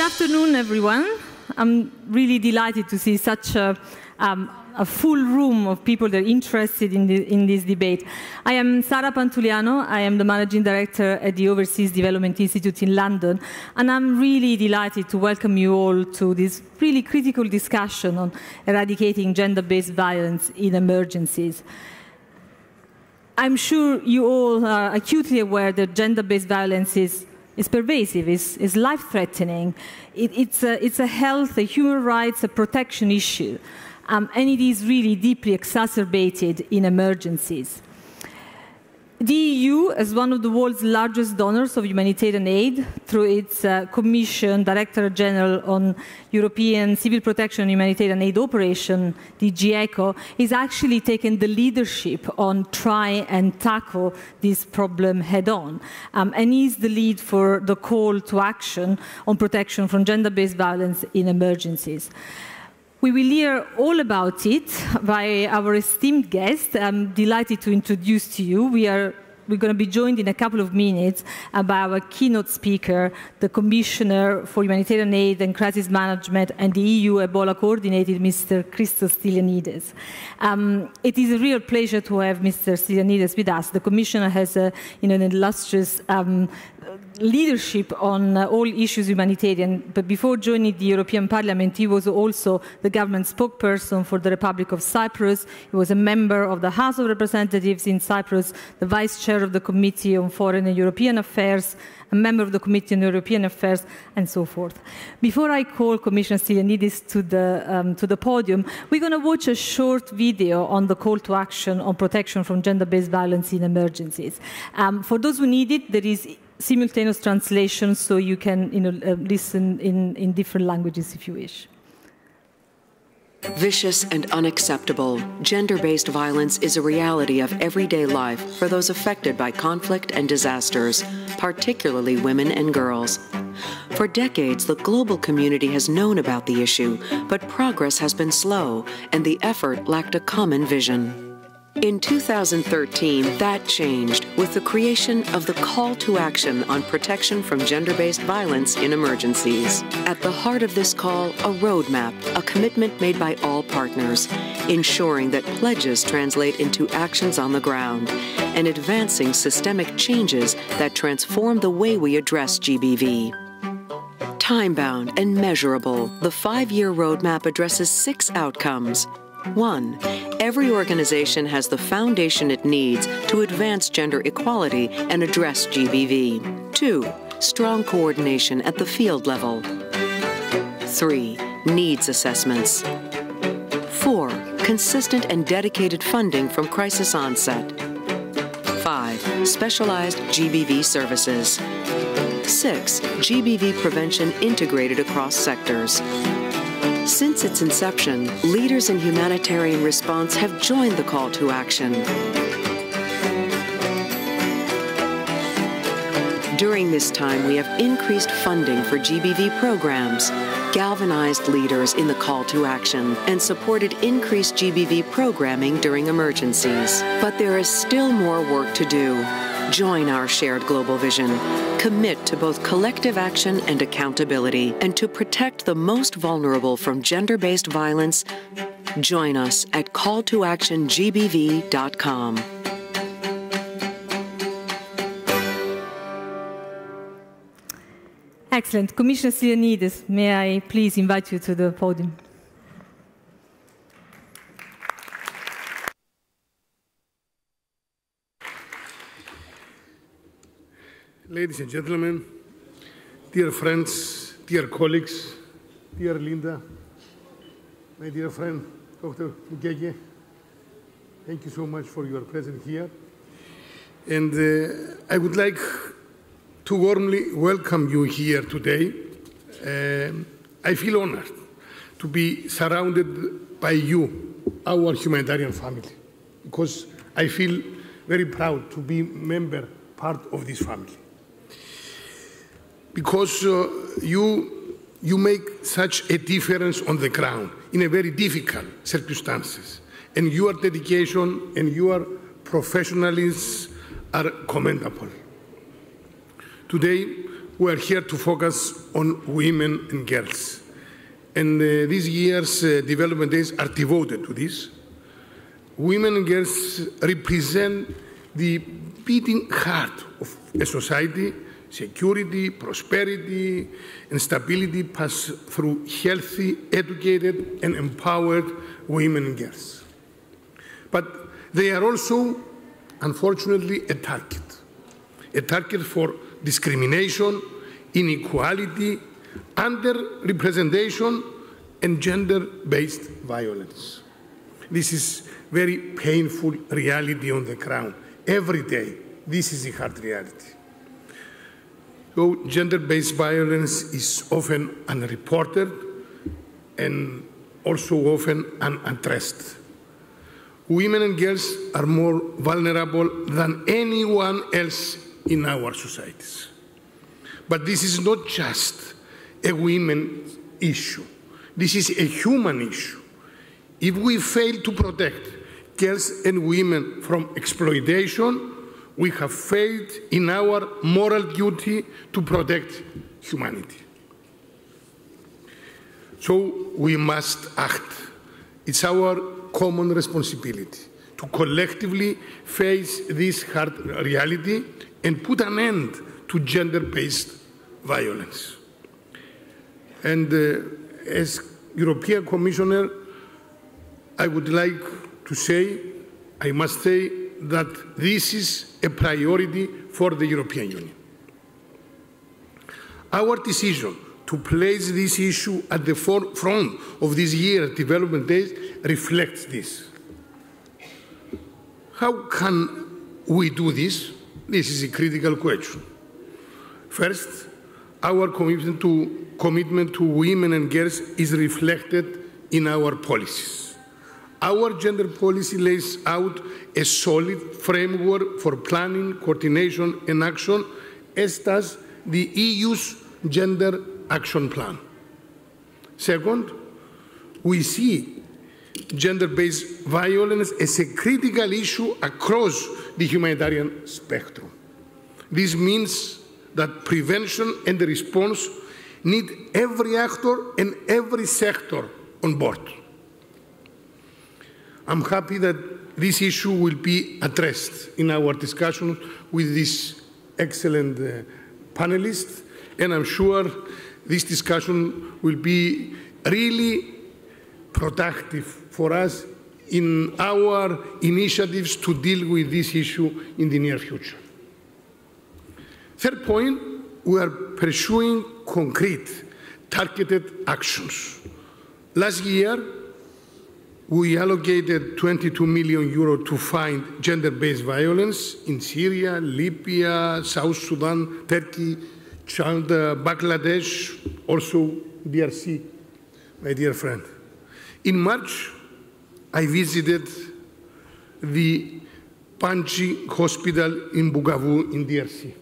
afternoon, everyone. I'm really delighted to see such a full room of people that are interested in this debate. I am Sara Pantuliano. I am the Managing Director at the Overseas Development Institute in London, and I'm really delighted to welcome you all to this really critical discussion on eradicating gender-based violence in emergencies. I'm sure you all are acutely aware that gender-based violence is pervasive, is life-threatening. It's a health, a human rights, a protection issue. And it is really deeply exacerbated in emergencies. The EU, as one of the world's largest donors of humanitarian aid, through its Commission Director General on European Civil Protection and Humanitarian Aid Operation, DG ECHO, is actually taking the leadership on try and tackle this problem head-on, and is the lead for the call to action on protection from gender-based violence in emergencies. We will hear all about it by our esteemed guest. I'm delighted to introduce to you. We're going to be joined in a couple of minutes by our keynote speaker, the Commissioner for Humanitarian Aid and Crisis Management and the EU Ebola Coordinator, Mr. Christos Stylianides. It is a real pleasure to have Mr. Stylianides with us. The Commissioner has an illustrious leadership on all issues humanitarian, but before joining the European Parliament, he was also the government spokesperson for the Republic of Cyprus. He was a member of the House of Representatives in Cyprus, the Vice Chair of the Committee on Foreign and European Affairs, a member of the Committee on European Affairs, and so forth. Before I call Commissioner Stylianides to the podium, we're going to watch a short video on the call to action on protection from gender-based violence in emergencies. For those who need it, there is simultaneous translation, so you can listen in different languages if you wish. Vicious and unacceptable, gender-based violence is a reality of everyday life for those affected by conflict and disasters, particularly women and girls. For decades, the global community has known about the issue, but progress has been slow, and the effort lacked a common vision. In 2013, that changed with the creation of the Call to Action on Protection from Gender-Based Violence in Emergencies. At the heart of this call, a roadmap, a commitment made by all partners, ensuring that pledges translate into actions on the ground, and advancing systemic changes that transform the way we address GBV. Time-bound and measurable, the 5-year roadmap addresses 6 outcomes. 1. Every organization has the foundation it needs to advance gender equality and address GBV. 2. Strong coordination at the field level. 3. Needs assessments. 4. Consistent and dedicated funding from crisis onset. 5. Specialized GBV services. 6. GBV prevention integrated across sectors. Since its inception, leaders in humanitarian response have joined the call to action. During this time, we have increased funding for GBV programs, galvanized leaders in the call to action, and supported increased GBV programming during emergencies. But there is still more work to do. Join our shared global vision. Commit to both collective action and accountability, and to protect the most vulnerable from gender-based violence. Join us at calltoactiongbv.com. Excellent. Commissioner Stylianides, may I please invite you to the podium? Ladies and gentlemen, dear friends, dear colleagues, dear Linda, my dear friend, Dr. Mugege, thank you so much for your presence here. And I would like to warmly welcome you here today. I feel honored to be surrounded by you, our humanitarian family, because I feel very proud to be part of this family. Because you make such a difference on the ground in a very difficult circumstances. And your dedication and your professionalism are commendable. Today, we are here to focus on women and girls. And this year's development days are devoted to this. Women and girls represent the beating heart of a society. Security, prosperity, and stability pass through healthy, educated, and empowered women and girls. But they are also, unfortunately, a target for discrimination, inequality, underrepresentation, and gender-based violence. This is very painful reality on the ground. Every day, this is a hard reality. So gender-based violence is often unreported and also often unaddressed. Women and girls are more vulnerable than anyone else in our societies. But this is not just a women's issue. This is a human issue. If we fail to protect girls and women from exploitation, we have failed in our moral duty to protect humanity. So we must act. It's our common responsibility to collectively face this hard reality and put an end to gender-based violence. And as European Commissioner, I would like to say, I must say, that this is a priority for the European Union. Our decision to place this issue at the forefront of this year's development days reflects this. How can we do this? This is a critical question. First, our commitment to women and girls is reflected in our policies. Our gender policy lays out a solid framework for planning, coordination, and action, as does the EU's Gender Action Plan. Second, we see gender-based violence as a critical issue across the humanitarian spectrum. This means that prevention and the response need every actor and every sector on board. I'm happy that this issue will be addressed in our discussion with this excellent panelists, and I'm sure this discussion will be really productive for us in our initiatives to deal with this issue in the near future. Third point, we are pursuing concrete, targeted actions. Last year, we allocated 22 million euros to fight gender-based violence in Syria, Libya, South Sudan, Turkey, Chad, Bangladesh, also DRC, my dear friend. In March, I visited the Panji Hospital in Bukavu in DRC.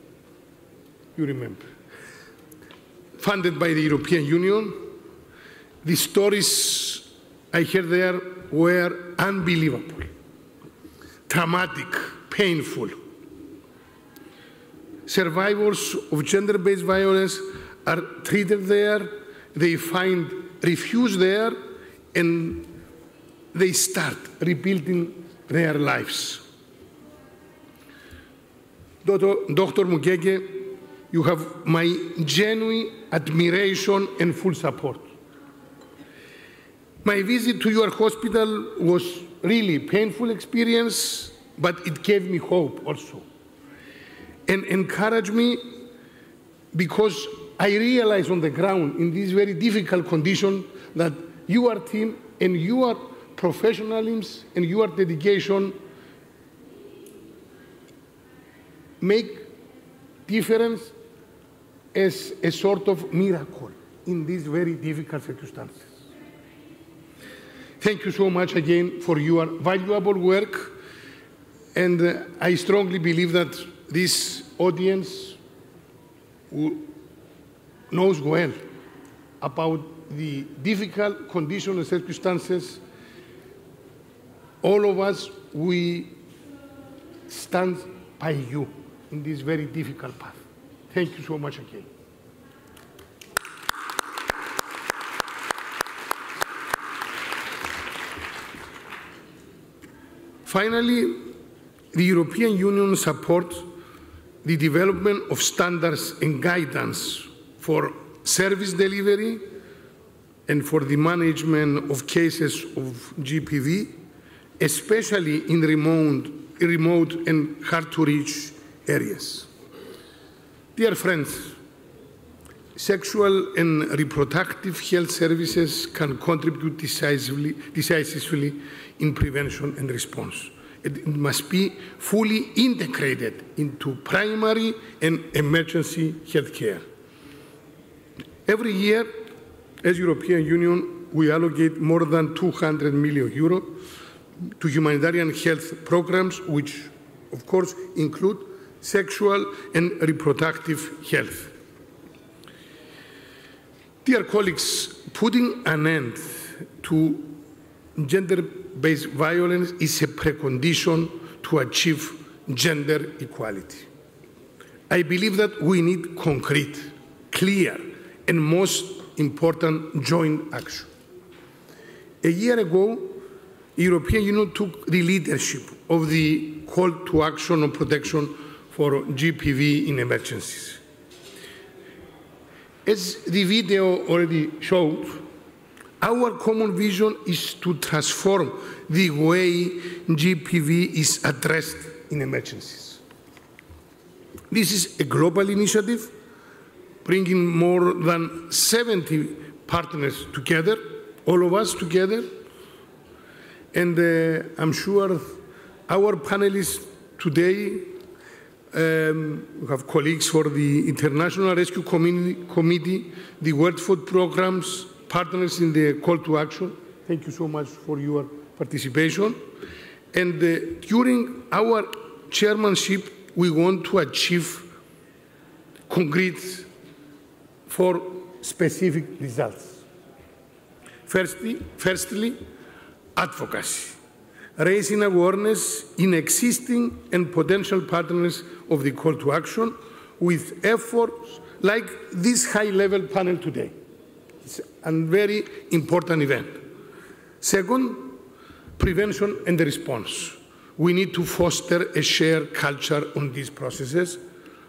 You remember. Funded by the European Union, the stories I heard there were unbelievable, traumatic, painful. Survivors of gender-based violence are treated there, they find refuge there, and they start rebuilding their lives. Dr. Mugege, you have my genuine admiration and full support. My visit to your hospital was really a painful experience, but it gave me hope also, and encouraged me because I realized on the ground in this very difficult condition that your team and your professionalism and your dedication make difference as a sort of miracle in these very difficult circumstances. Thank you so much again for your valuable work, and I strongly believe that this audience knows well about the difficult conditions and circumstances. All of us, we stand by you in this very difficult path. Thank you so much again. Finally, the European Union supports the development of standards and guidance for service delivery and for the management of cases of GPV, especially in remote and hard-to-reach areas. Dear friends, sexual and reproductive health services can contribute decisively in prevention and response. It must be fully integrated into primary and emergency health care. Every year, as European Union, we allocate more than 200 million euro to humanitarian health programs, which, of course, include sexual and reproductive health. Dear colleagues, putting an end to gender-based violence is a precondition to achieve gender equality. I believe that we need concrete, clear, and most important joint action. A year ago, the European Union took the leadership of the call to action on protection for GPV in emergencies. As the video already showed, our common vision is to transform the way GPV is addressed in emergencies. This is a global initiative bringing more than 70 partners together, all of us together, and I'm sure our panelists today, we have colleagues for the International Rescue Committee, the World Food Programs, partners in the call to action. Thank you so much for your participation. And during our chairmanship, we want to achieve concrete 4 specific results. Firstly, advocacy, raising awareness in existing and potential partners of the call to action with efforts like this high-level panel today. It's a very important event. Second, prevention and response. We need to foster a shared culture on these processes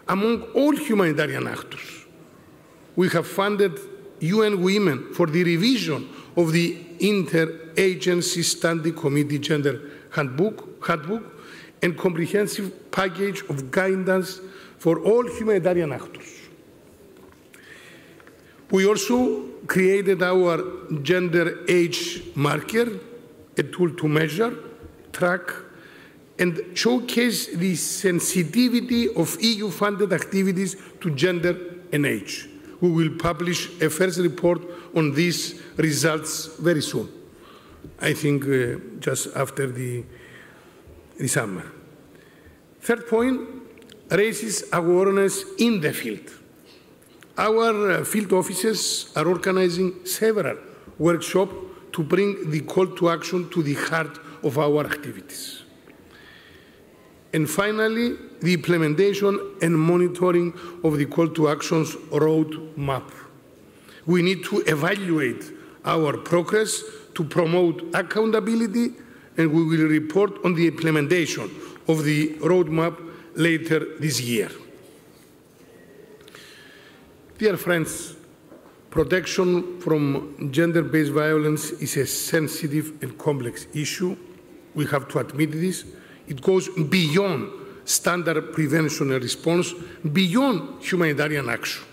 among all humanitarian actors. We have funded UN Women for the revision of the Interagency Standing Committee Gender Handbook and comprehensive package of guidance for all humanitarian actors. We also created our gender age marker, a tool to measure, track, and showcase the sensitivity of EU-funded activities to gender and age. We will publish a first report on these results very soon, I think just after the summer. Third point, raises awareness in the field. Our field offices are organizing several workshops to bring the call to action to the heart of our activities. And finally, the implementation and monitoring of the call to action's roadmap. We need to evaluate our progress to promote accountability, and we will report on the implementation of the roadmap later this year. Dear friends, protection from gender-based violence is a sensitive and complex issue. We have to admit this. It goes beyond standard prevention and response, beyond humanitarian action.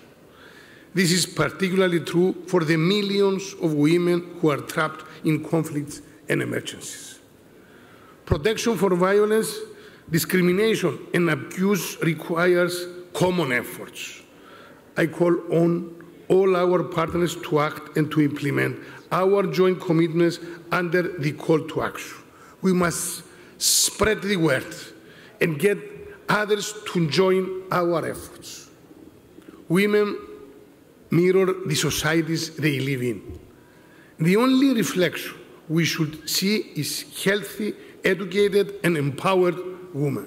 This is particularly true for the millions of women who are trapped in conflicts and emergencies. Protection from violence, discrimination, and abuse requires common efforts. I call on all our partners to act and to implement our joint commitments under the call to action. We must spread the word and get others to join our efforts. Women mirror the societies they live in. The only reflection we should see is healthy, educated, and empowered women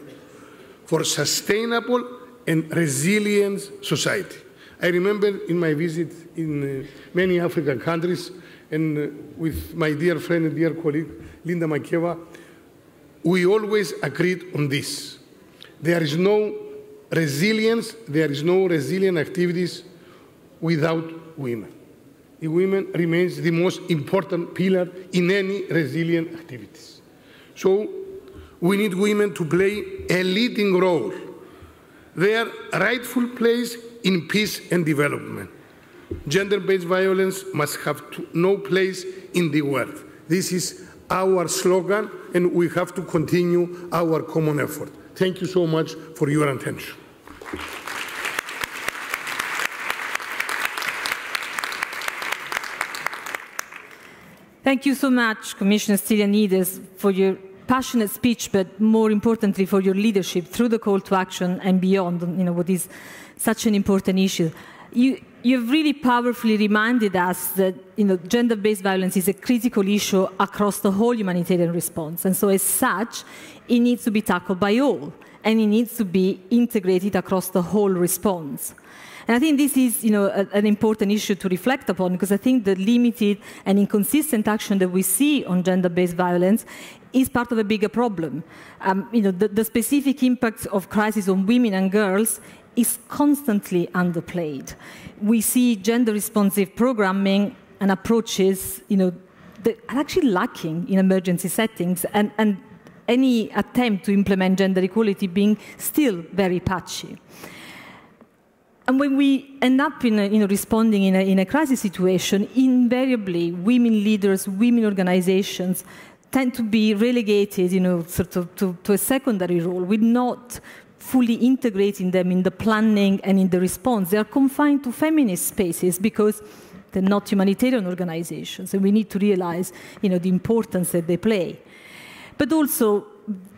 for sustainable and resilient society. I remember in my visit in many African countries and with my dear friend and dear colleague, Linda Makeva, We always agreed on this. There is no resilience, there is no resilient activities without women. The women remains the most important pillar in any resilient activities. So we need women to play a leading role, their rightful place in peace and development. Gender-based violence must have no place in the world. This is our slogan, and we have to continue our common effort. Thank you so much for your attention. Thank you so much, Commissioner Stylianides, for your passionate speech, but more importantly, for your leadership through the call to action and beyond, what is such an important issue. You've really powerfully reminded us that gender-based violence is a critical issue across the whole humanitarian response. And so as such, it needs to be tackled by all, and it needs to be integrated across the whole response. And I think this is an important issue to reflect upon, because I think the limited and inconsistent action that we see on gender-based violence is part of a bigger problem. The specific impact of crisis on women and girls is constantly underplayed. We see gender-responsive programming and approaches that are actually lacking in emergency settings, and any attempt to implement gender equality being still very patchy. And when we end up responding in a crisis situation, invariably women leaders, women organizations tend to be relegated to a secondary role. We're not fully integrating them in the planning and in the response. They are confined to feminist spaces because they're not humanitarian organizations, and we need to realize the importance that they play. But also,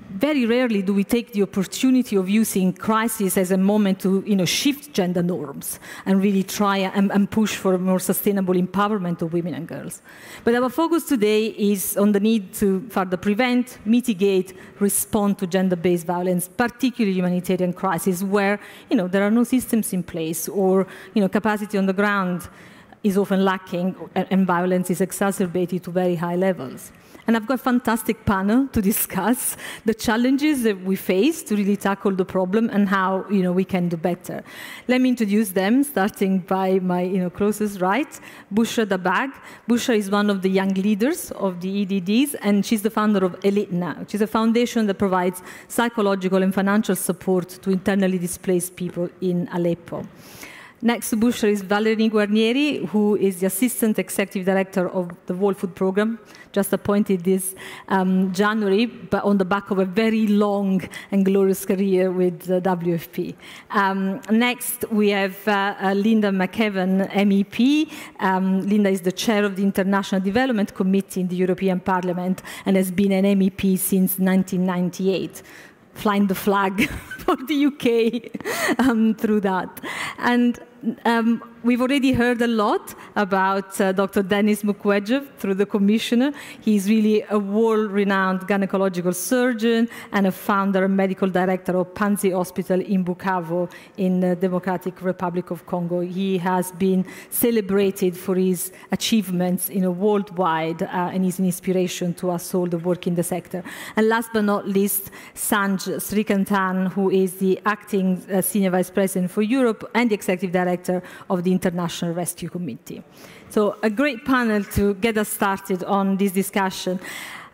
very rarely do we take the opportunity of using crisis as a moment to shift gender norms and really try and push for a more sustainable empowerment of women and girls. But our focus today is on the need to further prevent, mitigate, respond to gender-based violence, particularly humanitarian crises where there are no systems in place, or capacity on the ground is often lacking and violence is exacerbated to very high levels. And I've got a fantastic panel to discuss the challenges that we face to really tackle the problem and how we can do better. Let me introduce them, starting by my closest right, Bushra Dabag. Bushra is one of the young leaders of the EDDs, and she's the founder of Elitna, which is a foundation that provides psychological and financial support to internally displaced people in Aleppo. Next to Bushra is Valerie Guarnieri, who is the Assistant Executive Director of the World Food Programme, just appointed this January, but on the back of a very long and glorious career with the WFP. Next, we have Linda McEvan, MEP. Linda is the chair of the International Development Committee in the European Parliament and has been an MEP since 1998. Flying the flag for the UK through that. And we've already heard a lot about Dr. Denis Mukwege through the Commissioner. He's really a world-renowned gynecological surgeon and a founder and medical director of Panzi Hospital in Bukavu in the Democratic Republic of Congo. He has been celebrated for his achievements worldwide, and is an inspiration to us all that work in the sector. And last but not least, Sanj Srikantan, who is the acting Senior Vice President for Europe and the Executive Director of the International Rescue Committee. So a great panel to get us started on this discussion.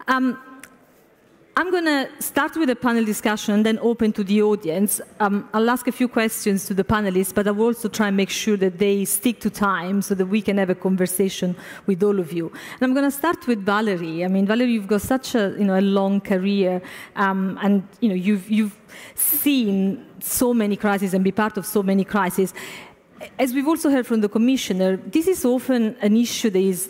I'm going to start with a panel discussion and then open to the audience. I'll ask a few questions to the panelists, but I will also try and make sure that they stick to time so that we can have a conversation with all of you. And I'm going to start with Valerie. I mean, Valerie, you've got such a long career, and you've seen so many crises and be part of so many crises. As we've also heard from the Commissioner, this is often an issue that is,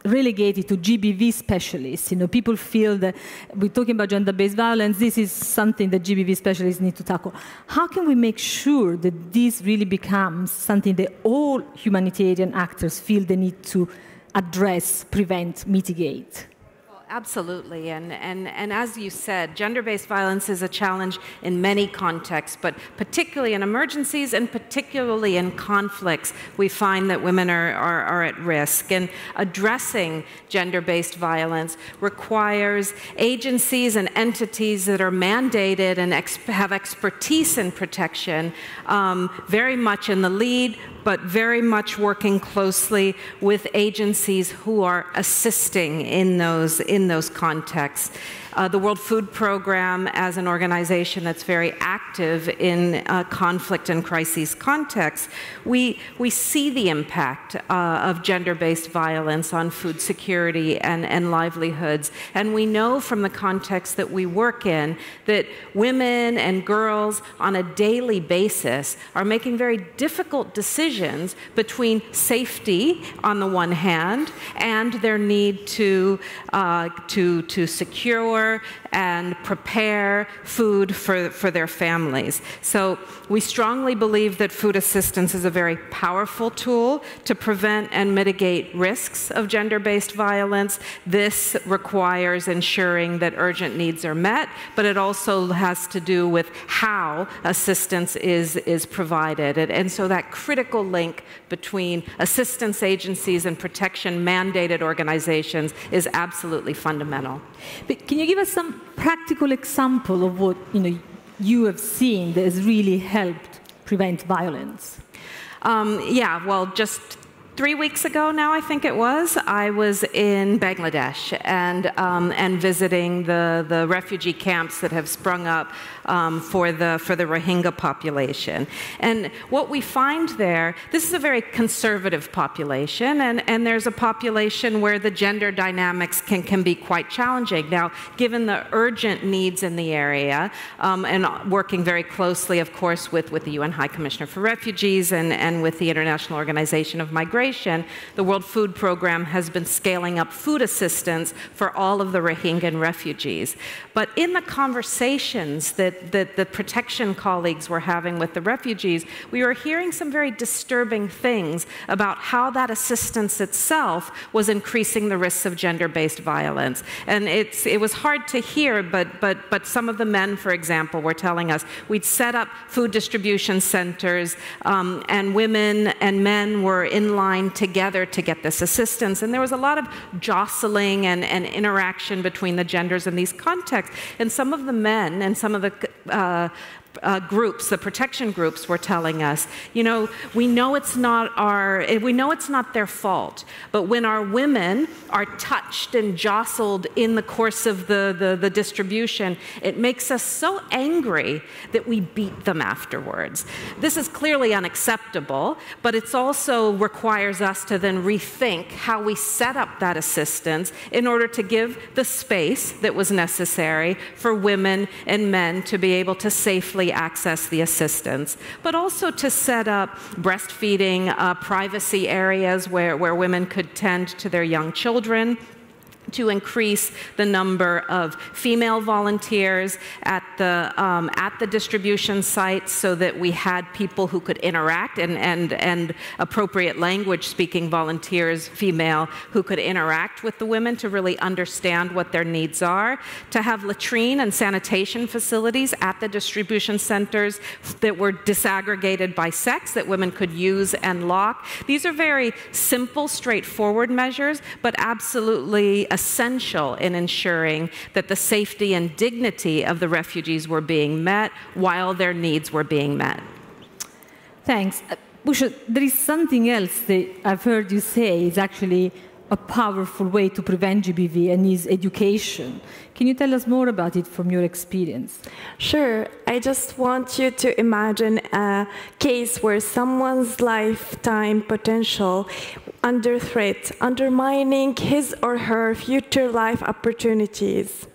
relegated to GBV specialists. People feel that we're talking about gender-based violence, this is something that GBV specialists need to tackle. How can we make sure that this really becomes something that all humanitarian actors feel they need to address, prevent, mitigate? Absolutely, and as you said, gender-based violence is a challenge in many contexts, but particularly in emergencies and particularly in conflicts, we find that women are at risk. And addressing gender-based violence requires agencies and entities that are mandated and have expertise in protection, very much in the lead, but very much working closely with agencies who are assisting in those contexts. The World Food Program, as an organization that's very active in conflict and crises contexts, we see the impact of gender-based violence on food security and livelihoods. And we know from the context that we work in that women and girls on a daily basis are making very difficult decisions between safety on the one hand and their need to secure and prepare food for their families. So we strongly believe that food assistance is a very powerful tool to prevent and mitigate risks of gender-based violence. This requires ensuring that urgent needs are met, but it also has to do with how assistance is provided. And so that critical link between assistance agencies and protection mandated organizations is absolutely fundamental. But can you give us some practical example of what you have seen that has really helped prevent violence? Yeah, well, just 3 weeks ago now, I think it was, I was in Bangladesh and visiting the refugee camps that have sprung up for the Rohingya population. And what we find there, this is a very conservative population, and there's a population where the gender dynamics can be quite challenging. Now, given the urgent needs in the area, and working very closely, of course, with the UN High Commissioner for Refugees and with the International Organization of Migration, the World Food Program has been scaling up food assistance for all of the Rohingya refugees. But in the conversations that the protection colleagues were having with the refugees, we were hearing some very disturbing things about how that assistance itself was increasing the risks of gender-based violence. And it was hard to hear, but some of the men, for example, were telling us we'd set up food distribution centers, and women and men were in line together to get this assistance. And there was a lot of jostling and interaction between the genders in these contexts. And some of the men and some of the groups, the protection groups, were telling us, we know it's not their fault, but when our women are touched and jostled in the course of the distribution, it makes us so angry that we beat them afterwards. This is clearly unacceptable, but it also requires us to then rethink how we set up that assistance in order to give the space that was necessary for women and men to be able to safely access the assistance, but also to set up breastfeeding privacy areas where women could tend to their young children, to increase the number of female volunteers at the distribution sites so that we had people who could interact and appropriate language speaking volunteers, female, who could interact with the women to really understand what their needs are, to have latrine and sanitation facilities at the distribution centers that were disaggregated by sex that women could use and lock. These are very simple, straightforward measures, but absolutely essential in ensuring that the safety and dignity of the refugees were being met while their needs were being met. Thanks. Busha, there is something else that I've heard you say is actually a powerful way to prevent GBV, and is education. Can you tell us more about it from your experience? Sure. I just want you to imagine a case where someone's lifetime potential under threat, undermining his or her future life opportunities.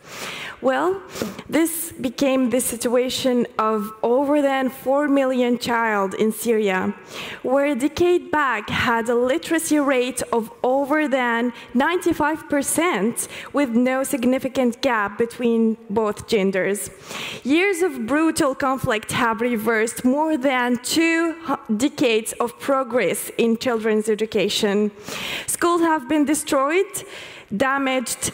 Well, this became the situation of over than 4 million child in Syria, where a decade back had a literacy rate of over than 95% with no significant gap between both genders. Years of brutal conflict have reversed more than 2 decades of progress in children's education. Schools have been destroyed, damaged,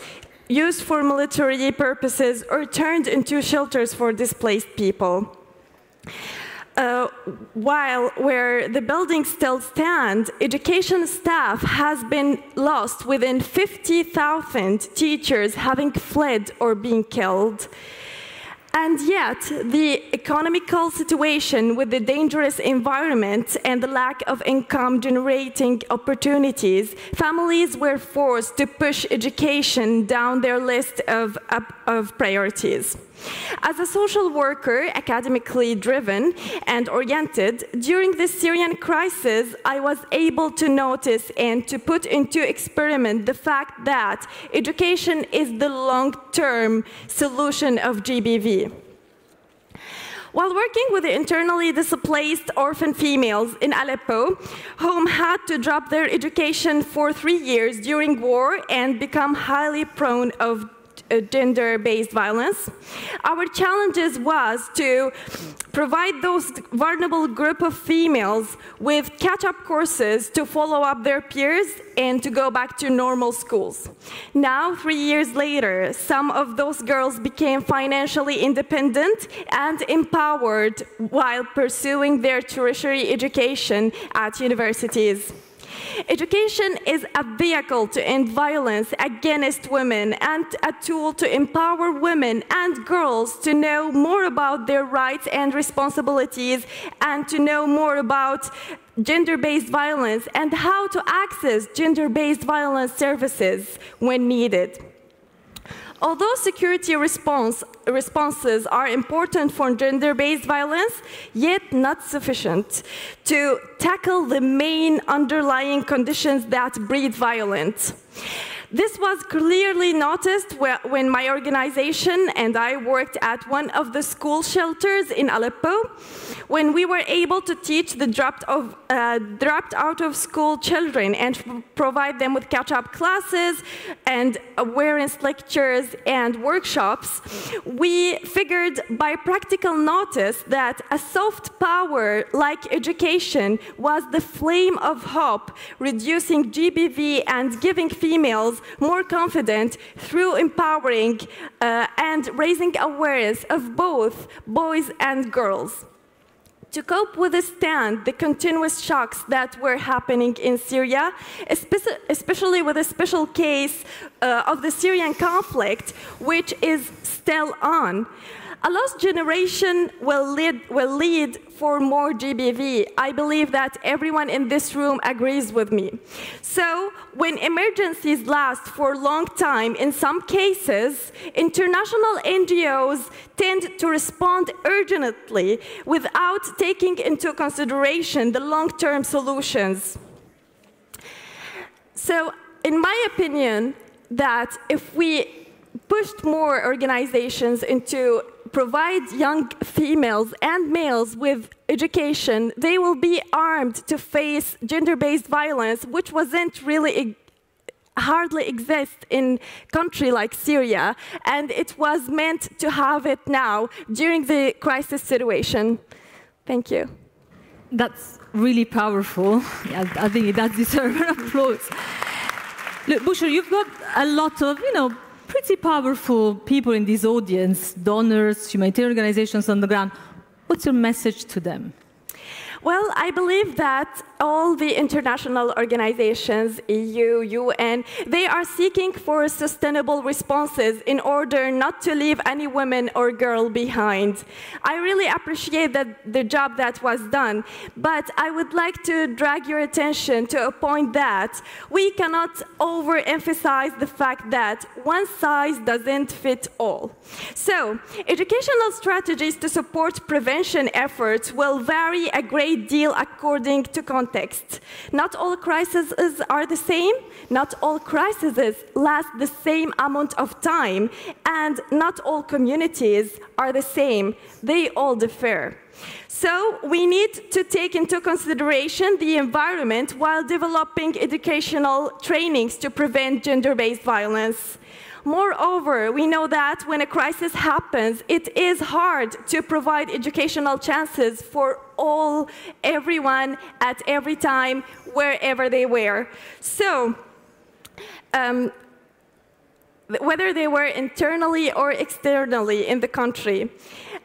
used for military purposes or turned into shelters for displaced people. While where the buildings still stand, education staff has been lost, within 50,000 teachers having fled or being killed. And yet, the economical situation with the dangerous environment and the lack of income-generating opportunities, families were forced to push education down their list of priorities. As a social worker, academically driven and oriented, during the Syrian crisis, I was able to notice and to put into experiment the fact that education is the long-term solution of GBV. While working with the internally displaced orphan females in Aleppo, whom had to drop their education for 3 years during war and become highly prone of gender-based violence, our challenges was to provide those vulnerable group of females with catch-up courses to follow up their peers and to go back to normal schools. Now, 3 years later, some of those girls became financially independent and empowered while pursuing their tertiary education at universities. Education is a vehicle to end violence against women and a tool to empower women and girls to know more about their rights and responsibilities and to know more about gender-based violence and how to access gender-based violence services when needed. Although security responses are important for gender-based violence, yet not sufficient to tackle the main underlying conditions that breed violence. This was clearly noticed when my organization and I worked at one of the school shelters in Aleppo, when we were able to teach the dropped out of school children and provide them with catch-up classes and awareness lectures and workshops. We figured by practical notice that a soft power like education was the flame of hope, reducing GBV and giving females more confident through empowering and raising awareness of both boys and girls. To cope with the continuous shocks that were happening in Syria, especially with a special case of the Syrian conflict, which is still on, a lost generation will lead for more GBV. I believe that everyone in this room agrees with me. So, when emergencies last for a long time, in some cases, international NGOs tend to respond urgently without taking into consideration the long-term solutions. So, in my opinion, that if we pushed more organizations into provide young females and males with education, they will be armed to face gender-based violence, which wasn't really hardly exist in a country like Syria, and it was meant to have it now during the crisis situation. Thank you. That's really powerful. I think that deserves an applause. Look, Bushra, you've got a lot of, pretty powerful people in this audience, donors, humanitarian organizations on the ground. What's your message to them? Well, I believe that all the international organizations, EU, UN, they are seeking for sustainable responses in order not to leave any woman or girl behind. I really appreciate the job that was done, but I would like to drag your attention to a point that we cannot overemphasize the fact that one size doesn't fit all. So, educational strategies to support prevention efforts will vary a great deal according to context. Not all crises are the same, not all crises last the same amount of time, and not all communities are the same. They all differ. So we need to take into consideration the environment while developing educational trainings to prevent gender-based violence. Moreover, we know that when a crisis happens, it is hard to provide educational chances for everyone, at every time, wherever they were. So, whether they were internally or externally in the country.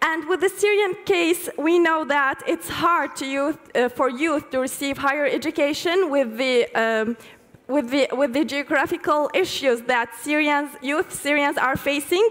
And with the Syrian case, we know that it's hard for youth to receive higher education with the geographical issues that youth Syrians are facing,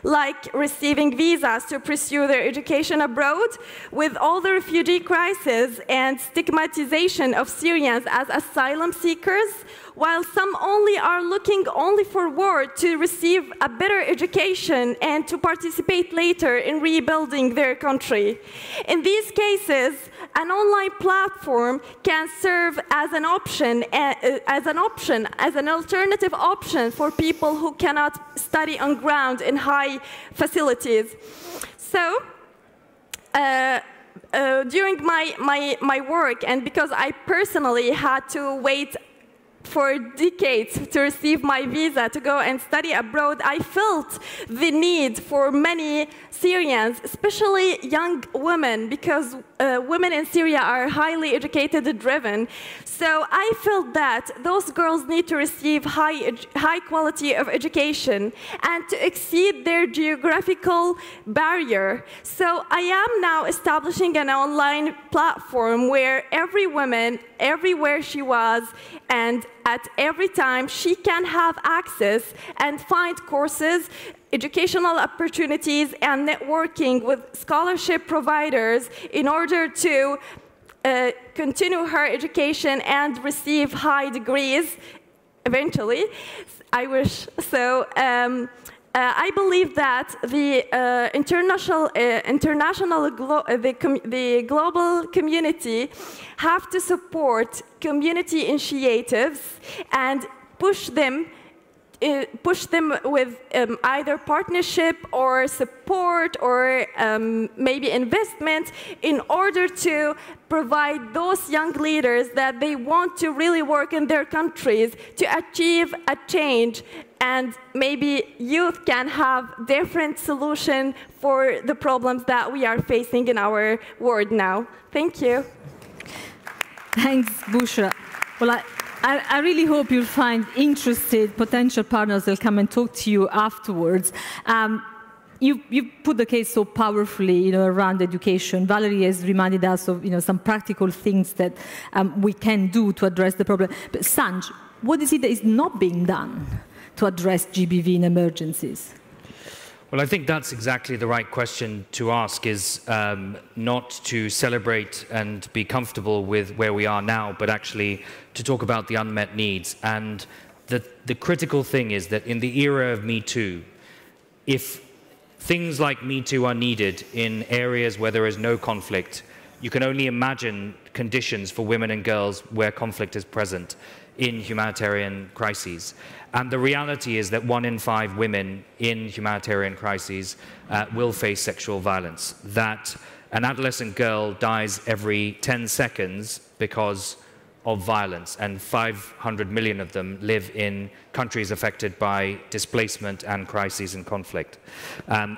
like receiving visas to pursue their education abroad, with all the refugee crisis and stigmatization of Syrians as asylum seekers, while some are looking only forward to receive a better education and to participate later in rebuilding their country. In these cases, an online platform can serve as an option, as an alternative option for people who cannot study on ground in high facilities. So, during my work, and because I personally had to wait for decades to receive my visa to go and study abroad, I felt the need for many Syrians, especially young women, because women in Syria are highly educated and driven. So I felt that those girls need to receive high quality of education and to exceed their geographical barrier. So I am now establishing an online platform where every woman, everywhere she was, and at every time she can have access and find courses, educational opportunities, and networking with scholarship providers in order to continue her education and receive high degrees eventually. I wish so. I believe that the the global community have to support community initiatives and push them with either partnership or support or maybe investment in order to provide those young leaders that they want to really work in their countries to achieve a change, and maybe youth can have different solutions for the problems that we are facing in our world now. Thank you. Thanks, Bushra. Well, I really hope you'll find interested potential partners that will come and talk to you afterwards. You put the case so powerfully, around education. Valerie has reminded us of, some practical things that we can do to address the problem. But Sanj, what is it that is not being done to address GBV in emergencies? Well, I think that's exactly the right question to ask, is not to celebrate and be comfortable with where we are now, but actually to talk about the unmet needs. And the critical thing is that in the era of Me Too, if things like Me Too are needed in areas where there is no conflict, you can only imagine conditions for women and girls where conflict is present in humanitarian crises. And the reality is that 1 in 5 women in humanitarian crises will face sexual violence, that an adolescent girl dies every 10 seconds because of violence, and 500 million of them live in countries affected by displacement and crises and conflict.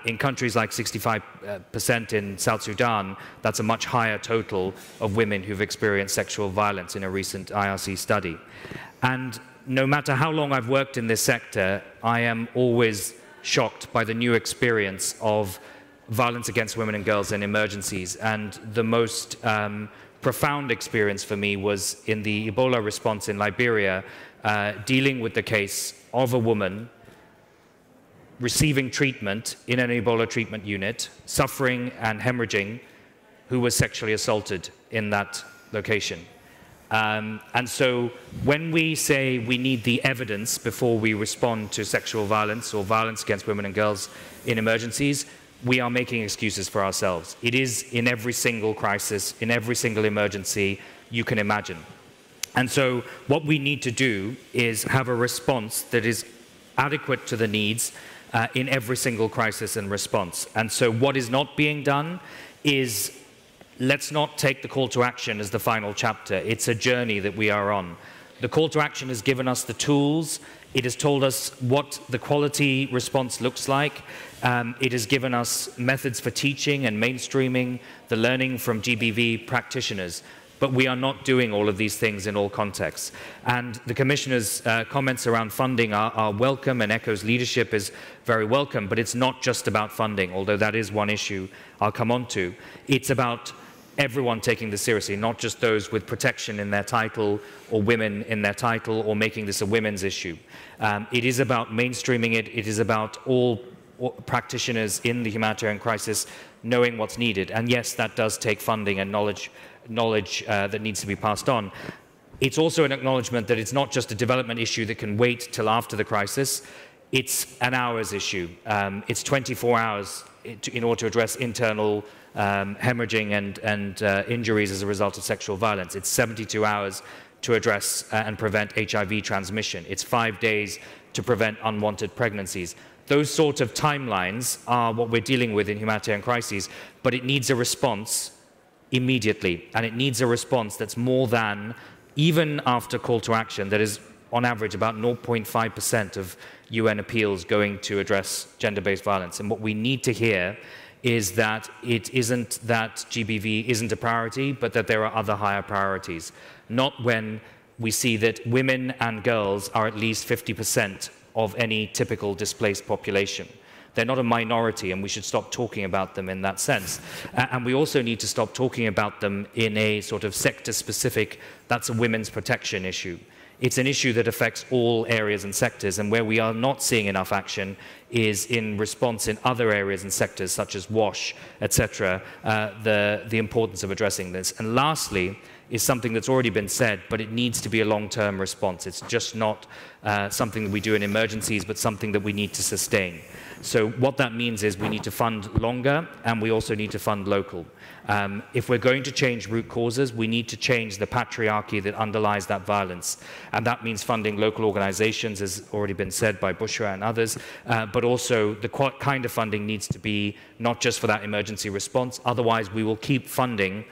In countries like 65% in South Sudan, that's a much higher total of women who've experienced sexual violence in a recent IRC study. And no matter how long I've worked in this sector, I am always shocked by the new experience of violence against women and girls in emergencies. And the most profound experience for me was in the Ebola response in Liberia, dealing with the case of a woman receiving treatment in an Ebola treatment unit, suffering and hemorrhaging, who was sexually assaulted in that location. And so when we say we need the evidence before we respond to sexual violence or violence against women and girls in emergencies, we are making excuses for ourselves. It is in every single crisis, in every single emergency you can imagine. And so what we need to do is have a response that is adequate to the needs in every single crisis and response. And so what is not being done is, let's not take the call to action as the final chapter. It's a journey that we are on. The call to action has given us the tools. It has told us what the quality response looks like. It has given us methods for teaching and mainstreaming the learning from GBV practitioners. but we are not doing all of these things in all contexts. And the Commissioner's comments around funding are welcome, and ECHO's leadership is very welcome, but it's not just about funding, although that is one issue I'll come on to. It's about everyone taking this seriously, not just those with protection in their title or women in their title or making this a women's issue. It is about mainstreaming it. It is about all practitioners in the humanitarian crisis knowing what's needed. And yes, that does take funding and knowledge that needs to be passed on. It's also an acknowledgement that it's not just a development issue that can wait till after the crisis. It's an hours issue. It's 24 hours in order to address internal hemorrhaging and injuries as a result of sexual violence. It's 72 hours to address and prevent HIV transmission. It's 5 days to prevent unwanted pregnancies. Those sort of timelines are what we're dealing with in humanitarian crises, but it needs a response immediately, and it needs a response that's more than, even after call to action, that is on average about 0.5% of UN appeals going to address gender-based violence. And what we need to hear is that it isn't that GBV isn't a priority, but that there are other higher priorities. Not when we see that women and girls are at least 50% of any typical displaced population. They're not a minority, and we should stop talking about them in that sense. And we also need to stop talking about them in a sort of sector-specific, that's a women's protection issue. It's an issue that affects all areas and sectors, and where we are not seeing enough action is in response in other areas and sectors such as WASH, etc., the importance of addressing this. And lastly, is something that's already been said, but it needs to be a long-term response. It's just not something that we do in emergencies, but something that we need to sustain. So what that means is we need to fund longer, and we also need to fund local. If we're going to change root causes, we need to change the patriarchy that underlies that violence. And that means funding local organizations, as already been said by Bushra and others, but also the kind of funding needs to be not just for that emergency response, otherwise we will keep funding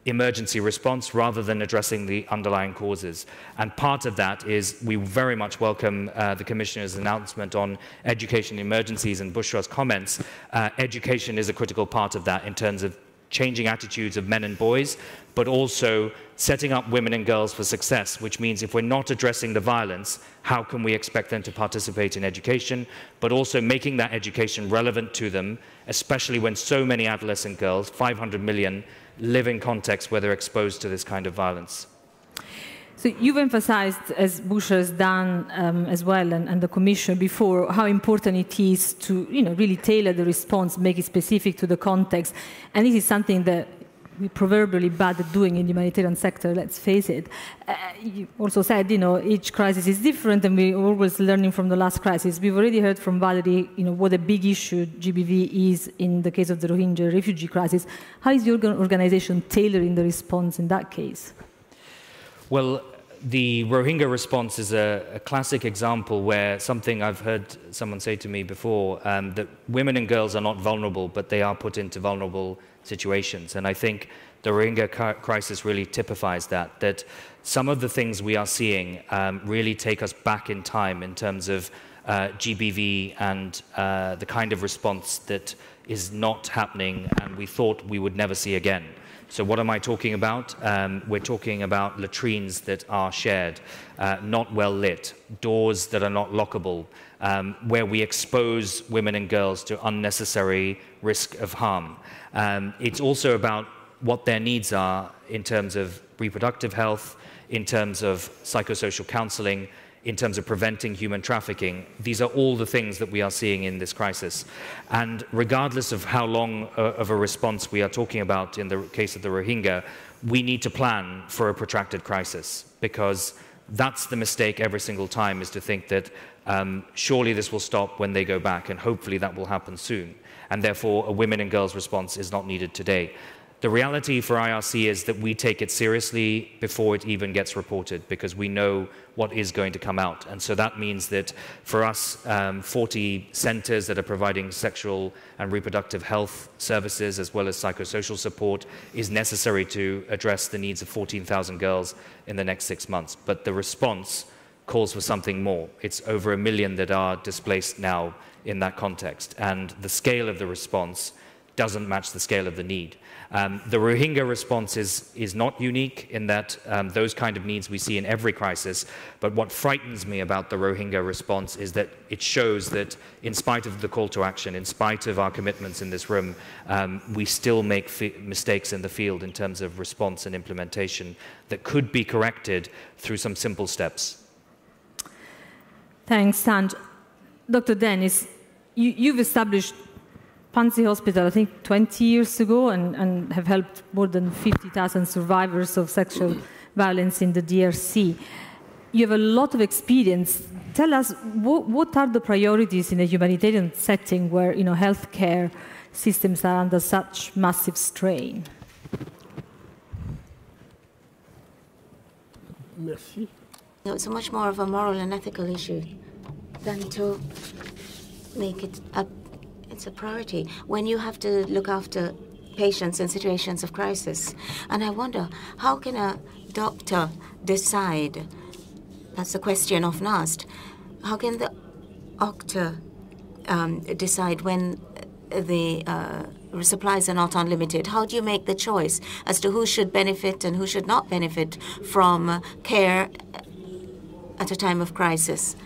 emergency response rather than addressing the underlying causes. And part of that is we very much welcome the Commissioner's announcement on education emergencies and Bushra's comments. Education is a critical part of that in terms of changing attitudes of men and boys, but also setting up women and girls for success, which means if we're not addressing the violence, how can we expect them to participate in education, but also making that education relevant to them, especially when so many adolescent girls, 500 million, live in contexts where they're exposed to this kind of violence. So you've emphasized, as Bushra has done as well, and the Commission before, how important it is to really tailor the response, make it specific to the context. And this is something that we're proverbially bad at doing in the humanitarian sector, let's face it. You also said, each crisis is different, and we're always learning from the last crisis. We've already heard from Valerie, what a big issue GBV is in the case of the Rohingya refugee crisis. How is your organization tailoring the response in that case? Well, the Rohingya response is a classic example where something I've heard someone say to me before, that women and girls are not vulnerable, but they are put into vulnerable situations. And I think the Rohingya crisis really typifies that some of the things we are seeing really take us back in time in terms of GBV and the kind of response that is not happening and we thought we would never see again. So what am I talking about? We're talking about latrines that are shared, not well lit, doors that are not lockable, where we expose women and girls to unnecessary risk of harm. It's also about what their needs are in terms of reproductive health, in terms of psychosocial counseling, in terms of preventing human trafficking. These are all the things that we are seeing in this crisis. And regardless of how long of a response we are talking about in the case of the Rohingya, we need to plan for a protracted crisis, because that's the mistake every single time, is to think that surely this will stop when they go back, and hopefully that will happen soon. And therefore, a women and girls response is not needed today. The reality for IRC is that we take it seriously before it even gets reported, because we know what is going to come out. And so that means that for us, 40 centers that are providing sexual and reproductive health services as well as psychosocial support is necessary to address the needs of 14,000 girls in the next 6 months. But the response calls for something more. It's over 1 million that are displaced now in that context. And the scale of the response doesn't match the scale of the need. The Rohingya response is not unique in that those kind of needs we see in every crisis, but what frightens me about the Rohingya response is that it shows that in spite of the call to action, in spite of our commitments in this room, we still make mistakes in the field in terms of response and implementation that could be corrected through some simple steps. Thanks, Sanj. Dr. Dennis, you've established Pansy Hospital, I think, 20 years ago, and have helped more than 50,000 survivors of sexual violence in the DRC. You have a lot of experience. Tell us, what are the priorities in a humanitarian setting where healthcare systems are under such massive strain? Merci. No, it's much more of a moral and ethical issue than to make it it's a priority when you have to look after patients in situations of crisis. And I wonder, how can a doctor decide? That's a question often asked. How can the doctor decide when the supplies are not unlimited? How do you make the choice as to who should benefit and who should not benefit from care at a time of crisis?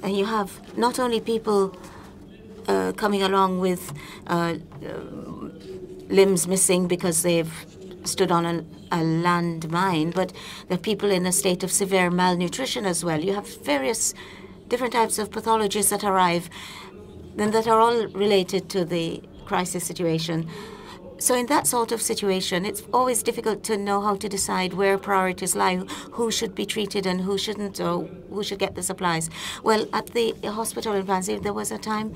And you have not only people coming along with limbs missing because they've stood on a landmine, but there are people in a state of severe malnutrition as well. You have various different types of pathologies that arrive and that are all related to the crisis situation. So in that sort of situation, it's always difficult to know how to decide where priorities lie, who should be treated and who shouldn't, or who should get the supplies. Well, at the hospital in Pansy, there was a time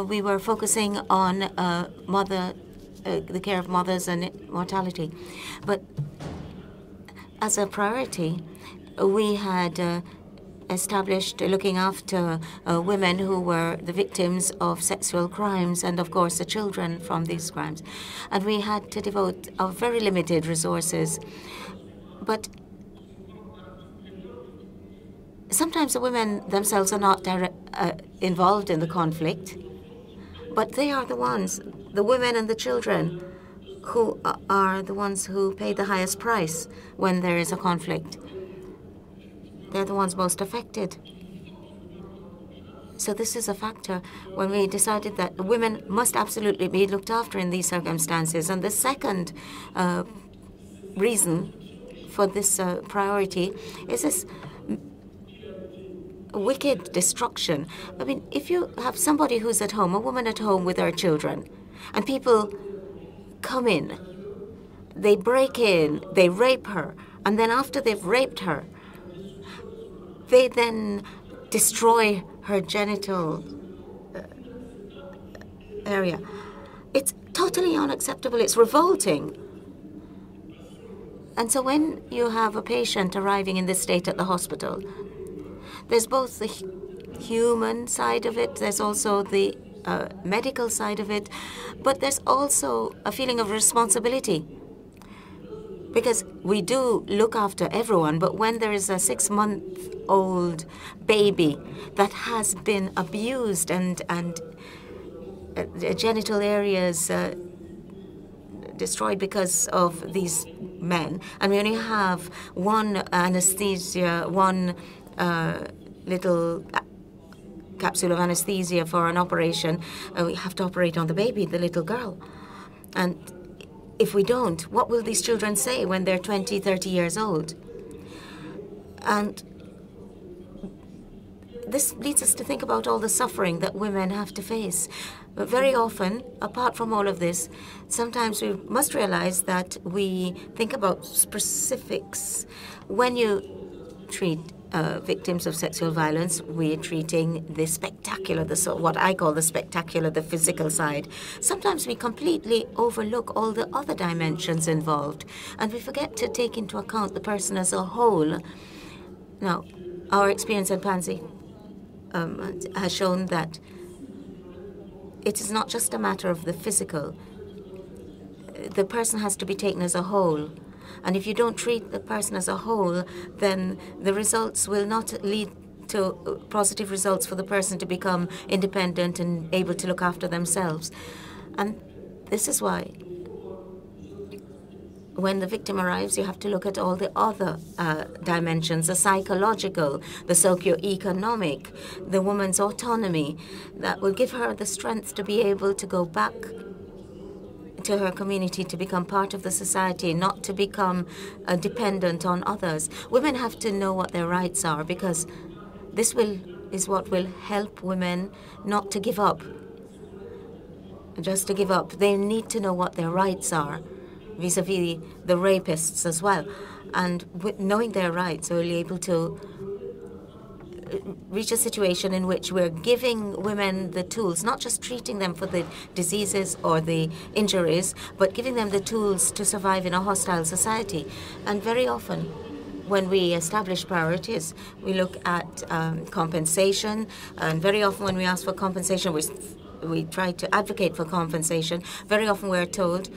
we were focusing on the care of mothers and mortality. But as a priority, we had established looking after women who were the victims of sexual crimes and, of course, the children from these crimes. And we had to devote our very limited resources. But sometimes the women themselves are not involved in the conflict, but they are the ones, the women and the children, who are the ones who pay the highest price when there is a conflict. They're the ones most affected. So this is a factor when we decided that women must absolutely be looked after in these circumstances. And the second reason for this priority is this wicked destruction. I mean, if you have somebody who's at home, a woman at home with her children, and people come in, they break in, they rape her, and then after they've raped her, they then destroy her genital area. It's totally unacceptable. It's revolting. And so when you have a patient arriving in this state at the hospital, there's both the human side of it, there's also the medical side of it, but there's also a feeling of responsibility. Because we do look after everyone, but when there is a 6-month-old baby that has been abused and genital areas destroyed because of these men, and we only have one anesthesia, one little capsule of anesthesia for an operation, we have to operate on the baby, the little girl. And if we don't, what will these children say when they're 20, 30 years old? And this leads us to think about all the suffering that women have to face. But very often, apart from all of this, sometimes we must realize that we think about specifics. When you treat victims of sexual violence, we're treating the spectacular, what I call the spectacular, the physical side. Sometimes we completely overlook all the other dimensions involved, and we forget to take into account the person as a whole. Now, our experience at Pansy has shown that it is not just a matter of the physical. The person has to be taken as a whole. And if you don't treat the person as a whole, then the results will not lead to positive results for the person to become independent and able to look after themselves. And this is why when the victim arrives, you have to look at all the other dimensions, the psychological, the socio-economic, the woman's autonomy, that will give her the strength to be able to go back to her community, to become part of the society, not to become dependent on others. Women have to know what their rights are, because this is what will help women not to give up. Just to give up. They need to know what their rights are, vis-a-vis the rapists as well. And with knowing their rights, we'll be able to reach a situation in which we're giving women the tools, not just treating them for the diseases or the injuries, but giving them the tools to survive in a hostile society. And very often, when we establish priorities, we look at compensation, and very often when we ask for compensation, we try to advocate for compensation. Very often we're told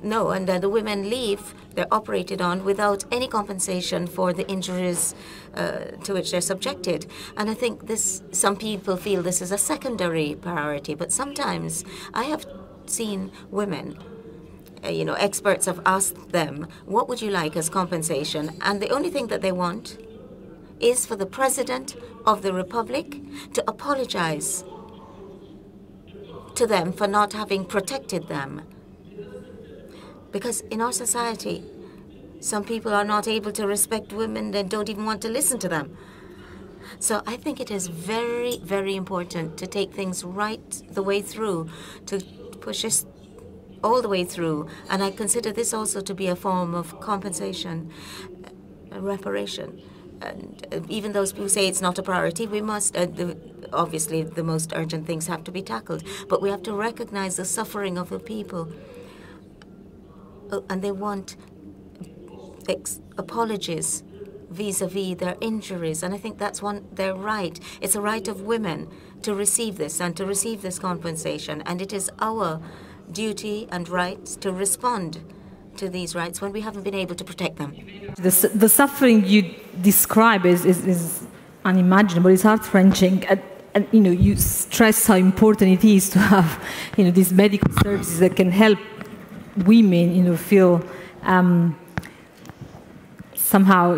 no, and then the women leave. They're operated on without any compensation for the injuries to which they're subjected. And I think some people feel this is a secondary priority, but sometimes I have seen women, experts have asked them, what would you like as compensation? And the only thing that they want is for the President of the Republic to apologize to them for not having protected them. Because in our society, some people are not able to respect women and don't even want to listen to them. So I think it is very, very important to take things right the way through, to push us all the way through. And I consider this also to be a form of compensation, reparation. And even those who say it's not a priority, we must, obviously the most urgent things have to be tackled, but we have to recognize the suffering of the people. And they want apologies vis-a-vis their injuries. And I think that's their right. It's a right of women to receive this and to receive this compensation. And it is our duty and right to respond to these rights when we haven't been able to protect them. The suffering you describe is unimaginable. It's heart-wrenching. And you stress how important it is to have these medical services that can help women, feel somehow,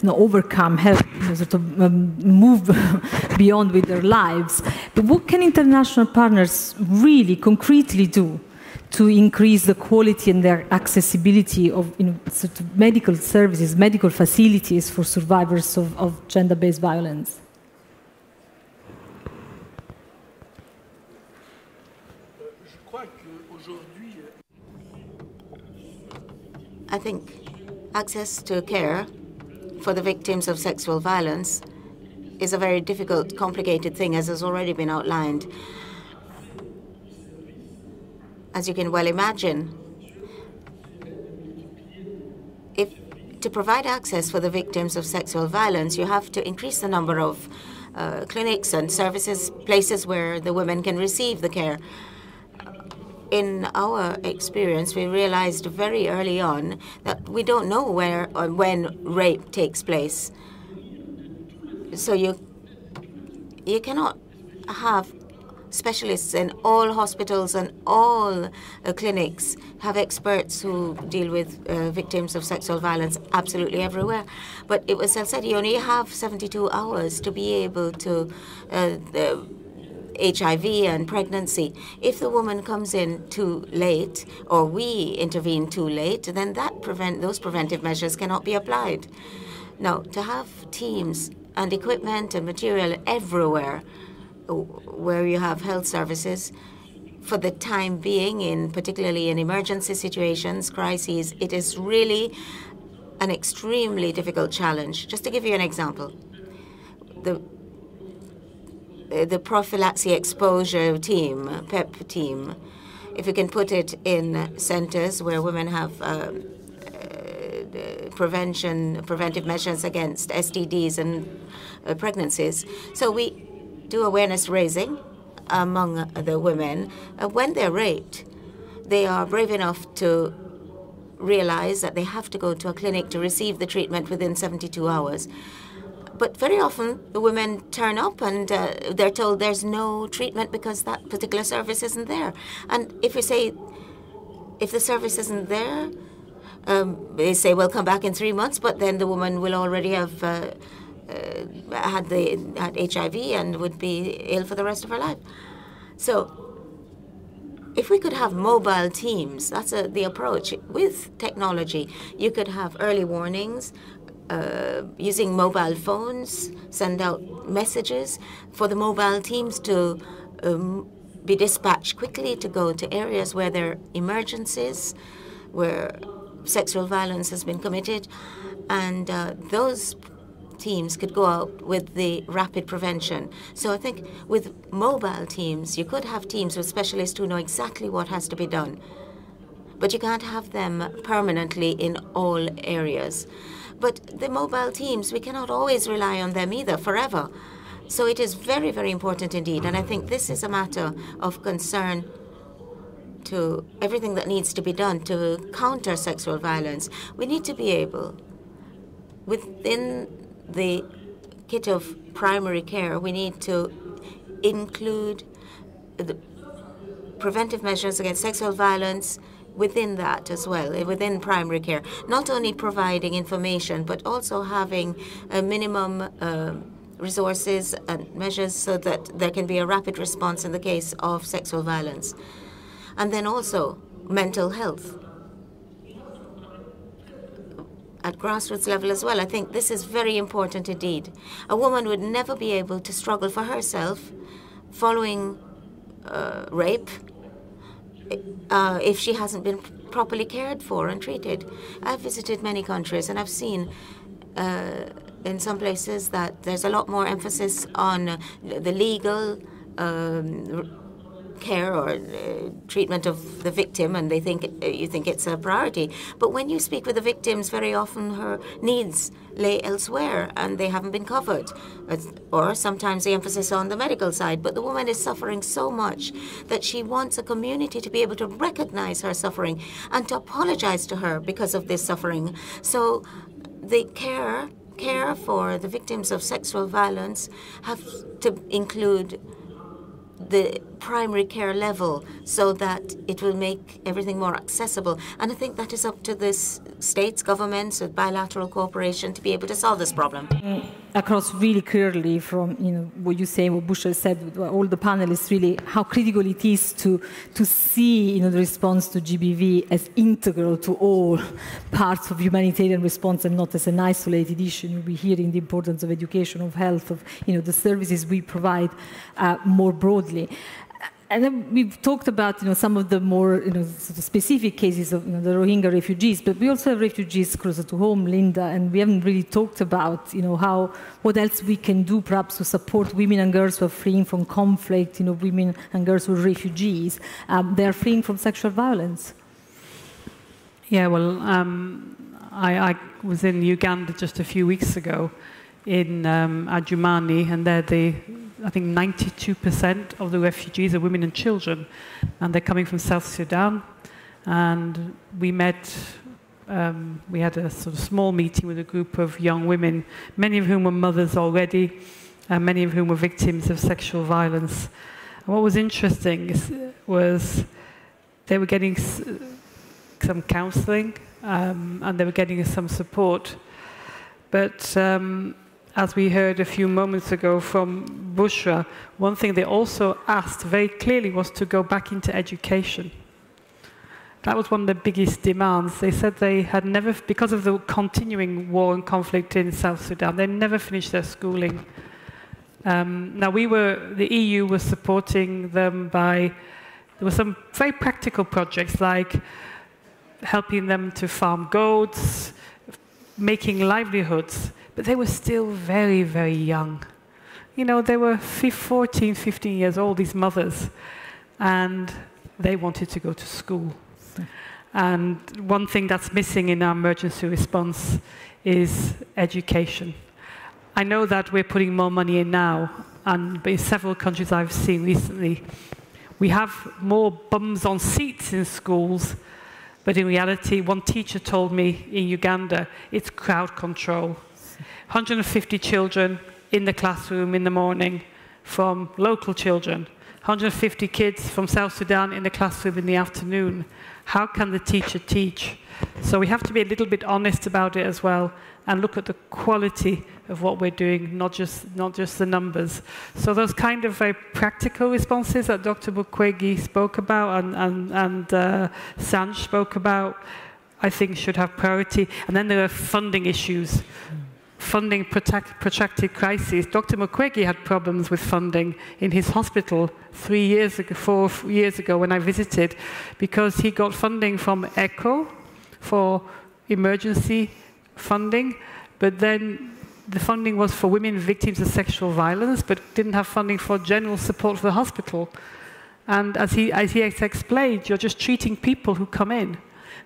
overcome, help, sort of move beyond with their lives. But what can international partners really concretely do to increase the quality and their accessibility of sort of medical services, medical facilities for survivors of gender-based violence? I think access to care for the victims of sexual violence is a very difficult, complicated thing, as has already been outlined. As you can well imagine, to provide access for the victims of sexual violence, you have to increase the number of clinics and services, places where the women can receive the care. In our experience, we realized very early on that we don't know where or when rape takes place. So you cannot have specialists in all hospitals and all clinics, have experts who deal with victims of sexual violence absolutely everywhere. But it was said you only have 72 hours to be able to HIV and pregnancy. If the woman comes in too late, or we intervene too late, then those preventive measures cannot be applied. Now, to have teams and equipment and material everywhere where you have health services, for the time being, particularly in emergency situations, crises, it is really an extremely difficult challenge. Just to give you an example, the prophylaxis exposure team, PEP team, if you can put it in centers where women have preventive measures against STDs and pregnancies. So we do awareness raising among the women. When they're raped, they are brave enough to realize that they have to go to a clinic to receive the treatment within 72 hours. But very often the women turn up and they're told there's no treatment because that particular service isn't there. And if you say, if the service isn't there, they say, well, come back in 3 months, but then the woman will already have had HIV and would be ill for the rest of her life. So if we could have mobile teams, that's the approach. With technology, you could have early warnings, using mobile phones, send out messages for the mobile teams to be dispatched quickly to go to areas where there are emergencies, where sexual violence has been committed, and those teams could go out with the rapid prevention. So I think with mobile teams, you could have teams with specialists who know exactly what has to be done, but you can't have them permanently in all areas. But the mobile teams, we cannot always rely on them either forever. So it is very, very important indeed. And I think this is a matter of concern to everything that needs to be done to counter sexual violence. We need to be able, within the kit of primary care, we need to include the preventive measures against sexual violence within that as well, within primary care. Not only providing information, but also having a minimum resources and measures so that there can be a rapid response in the case of sexual violence. And then also mental health at grassroots level as well. I think this is very important indeed. A woman would never be able to struggle for herself following rape if she hasn't been properly cared for and treated. I've visited many countries and I've seen in some places that there's a lot more emphasis on the legal care or treatment of the victim, and they think you think it's a priority. But when you speak with the victims, very often her needs lay elsewhere and they haven't been covered. Or sometimes the emphasis on the medical side. But the woman is suffering so much that she wants a community to be able to recognize her suffering and to apologize to her because of this suffering. So the care for the victims of sexual violence have to include the primary care level so that it will make everything more accessible. And I think that is up to the states, governments, with bilateral cooperation to be able to solve this problem. Across really clearly from what you say, what Bushra said, all the panelists, really how critical it is to see the response to GBV as integral to all parts of humanitarian response and not as an isolated issue. We're hearing the importance of education, of health, of the services we provide more broadly. And then we've talked about some of the more sort of specific cases of the Rohingya refugees, but we also have refugees closer to home, Linda, and we haven't really talked about what else we can do perhaps to support women and girls who are fleeing from conflict, women and girls who are refugees. They are fleeing from sexual violence. Yeah, well, I was in Uganda just a few weeks ago in Adjumani, and I think 92% of the refugees are women and children, and they're coming from South Sudan. And we met, we had a sort of small meeting with a group of young women, many of whom were mothers already, and many of whom were victims of sexual violence. And what was interesting was they were getting some counseling, and they were getting some support. But as we heard a few moments ago from Bushra, one thing they also asked very clearly was to go back into education. That was one of the biggest demands. They said they had never, because of the continuing war and conflict in South Sudan, they never finished their schooling. Now the EU was supporting them there were some very practical projects like helping them to farm goats, making livelihoods. But they were still very, very young. They were 14, 15 years old, these mothers, and they wanted to go to school. And one thing that's missing in our emergency response is education. I know that we're putting more money in now, and in several countries I've seen recently, we have more bums on seats in schools, but in reality, one teacher told me in Uganda, it's crowd control. 150 children in the classroom in the morning from local children, 150 kids from South Sudan in the classroom in the afternoon. How can the teacher teach? So we have to be a little bit honest about it as well and look at the quality of what we're doing, not just the numbers. So those kind of very practical responses that Dr. Mukwege spoke about and Sanj spoke about, I think should have priority. And then there are funding issues. Funding protracted crises. Dr. Mukwege had problems with funding in his hospital 4 years ago when I visited, because he got funding from ECHO for emergency funding, but then the funding was for women victims of sexual violence, but didn't have funding for general support for the hospital. And as he explained, you're just treating people who come in.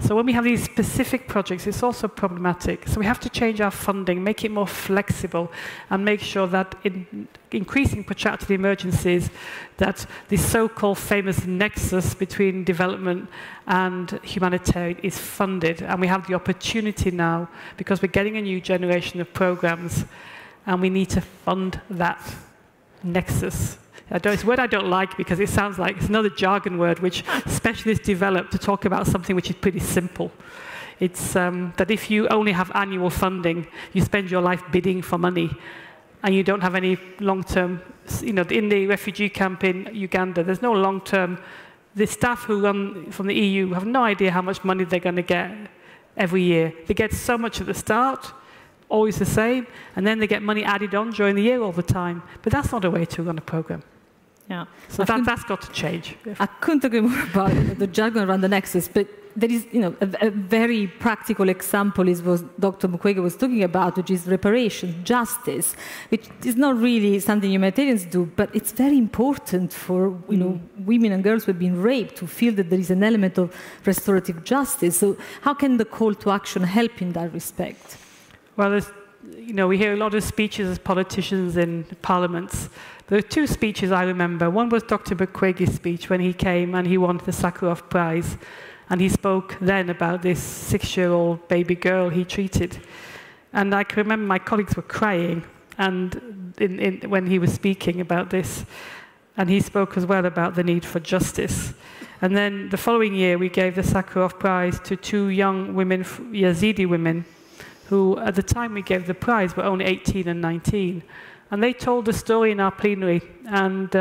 So when we have these specific projects, it's also problematic. So we have to change our funding, make it more flexible, and make sure that in increasing protracted emergencies, that the so-called famous nexus between development and humanitarian is funded. And we have the opportunity now, because we're getting a new generation of programs, and we need to fund that nexus. It's a word I don't like because it sounds like it's another jargon word which specialists develop to talk about something which is pretty simple. It's that if you only have annual funding, you spend your life bidding for money, and you don't have any long-term, in the refugee camp in Uganda, there's no long-term. The staff who run from the EU have no idea how much money they're going to get every year. They get so much at the start, always the same, and then they get money added on during the year all the time. But that's not a way to run a program. Yeah. So that's got to change. I couldn't agree more about the jargon around the nexus, but there is, a very practical example is what Dr. Mukwege was talking about, which is reparation, justice, which is not really something humanitarians do, but it's very important for, women and girls who have been raped to feel that there is an element of restorative justice. So how can the call to action help in that respect? Well, we hear a lot of speeches as politicians in parliaments. There are two speeches I remember. One was Dr. Mukwege's speech when he came and he won the Sakharov Prize. And he spoke then about this 6-year-old baby girl he treated. And I can remember my colleagues were crying when he was speaking about this. And he spoke as well about the need for justice. And then the following year, we gave the Sakharov Prize to 2 young women, Yazidi women, who at the time we gave the prize were only 18 and 19. And they told the story in our plenary. And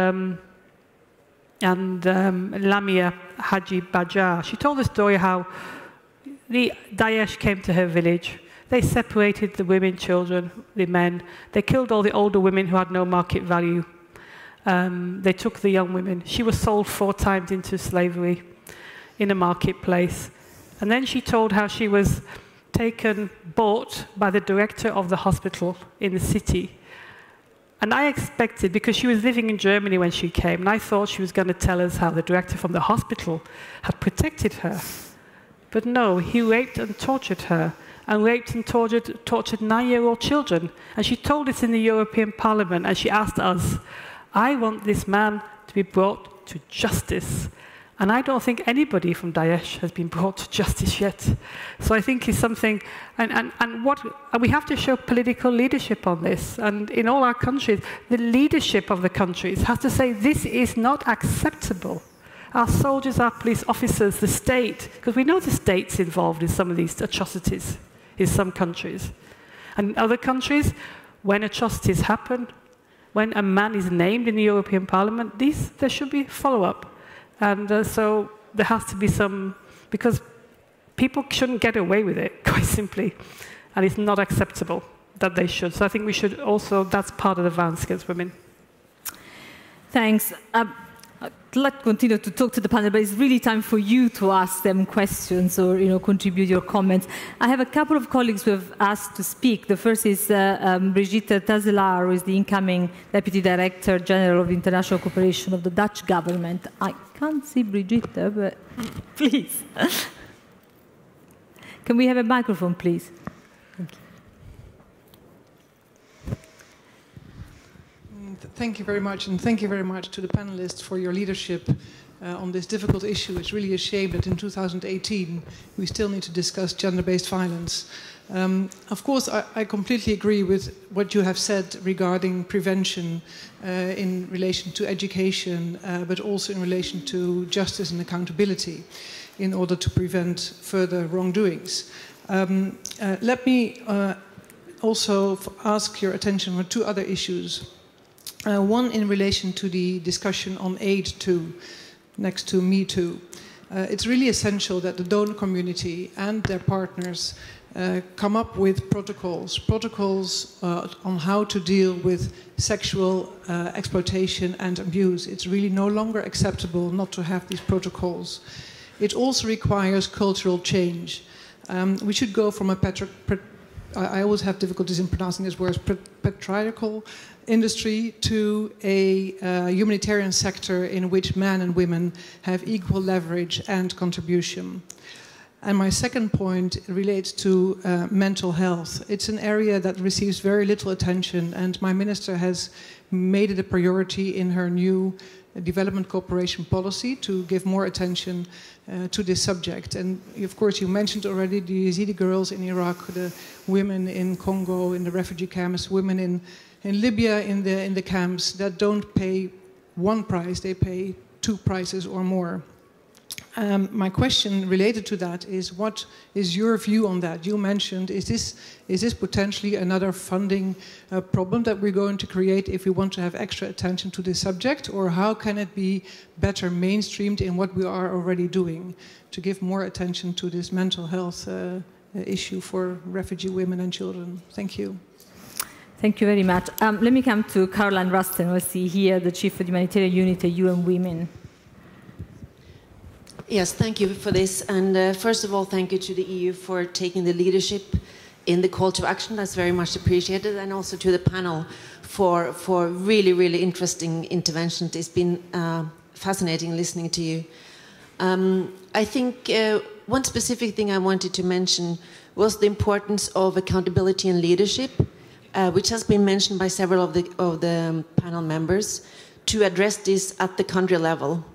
Lamia Haji Bajar, she told the story how the Daesh came to her village. They separated the women, children, the men. They killed all the older women who had no market value. They took the young women. She was sold 4 times into slavery in a marketplace. And then she told how she was bought by the director of the hospital in the city. And I expected, because she was living in Germany when she came, and I thought she was going to tell us how the director from the hospital had protected her. But no, he raped and tortured her, and raped and tortured 9-year-old children. And she told us in the European Parliament, and she asked us, I want this man to be brought to justice. And I don't think anybody from Daesh has been brought to justice yet. So I think it's something, and we have to show political leadership on this. And in all our countries, the leadership of the countries has to say this is not acceptable. Our soldiers, our police officers, the state, because we know the state's involved in some of these atrocities in some countries. And in other countries, when atrocities happen, when a man is named in the European Parliament, there should be follow-up. And so there has to be some, because people shouldn't get away with it, quite simply. And it's not acceptable that they should. So I think we should also, that's part of the violence against women. Thanks. I'd like to continue to talk to the panel, but it's really time for you to ask them questions or contribute your comments. I have a couple of colleagues who have asked to speak. The first is Brigitte Tazelaar, who is the incoming Deputy Director General of International Cooperation of the Dutch government. I can't see Brigitte, but please. Can we have a microphone, please? Thank you. Thank you very much, and thank you very much to the panelists for your leadership on this difficult issue. It's really a shame that in 2018 we still need to discuss gender-based violence. Of course, I completely agree with what you have said regarding prevention in relation to education, but also in relation to justice and accountability in order to prevent further wrongdoings. Let me also ask your attention on two other issues. One in relation to the discussion on aid to, next to Me Too. It's really essential that the donor community and their partners come up with protocols on how to deal with sexual exploitation and abuse. It's really no longer acceptable not to have these protocols. It also requires cultural change. We should go from a I always have difficulties in pronouncing this word, patriarchal industry to a humanitarian sector in which men and women have equal leverage and contribution. And my second point relates to mental health. It's an area that receives very little attention, and my minister has made it a priority in her new development cooperation policy to give more attention to this subject. And of course, you mentioned already the Yazidi girls in Iraq, the women in Congo, in the refugee camps, women in Libya in the camps that don't pay one price, they pay 2 prices or more. My question related to that is, what is your view on that? You mentioned, is this potentially another funding problem that we're going to create if we want to have extra attention to this subject? Or how can it be better mainstreamed in what we are already doing to give more attention to this mental health issue for refugee women and children? Thank you. Thank you very much. Let me come to Caroline Rusten, who I see here, the Chief of the Humanitarian Unit at UN Women. Yes, thank you for this. And first of all, thank you to the EU for taking the leadership in the call to action. That's very much appreciated. And also to the panel for really, really interesting interventions. It's been fascinating listening to you. I think one specific thing I wanted to mention was the importance of accountability and leadership, which has been mentioned by several of the panel members, to address this at the country level.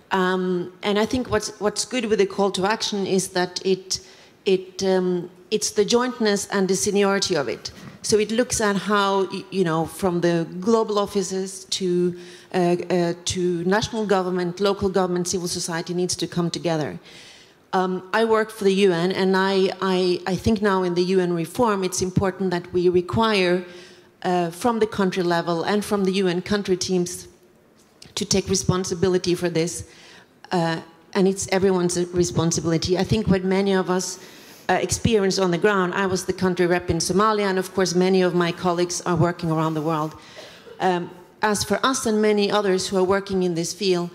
And I think what's good with the call to action is that it's the jointness and the seniority of it. So it looks at how, you know, from the global offices to national government, local government, civil society needs to come together. I work for the UN, and I think now in the UN reform, it's important that we require from the country level and from the UN country teams to take responsibility for this, and it's everyone's responsibility. I think what many of us experience on the ground, I was the country rep in Somalia, and of course many of my colleagues are working around the world. As for us and many others who are working in this field,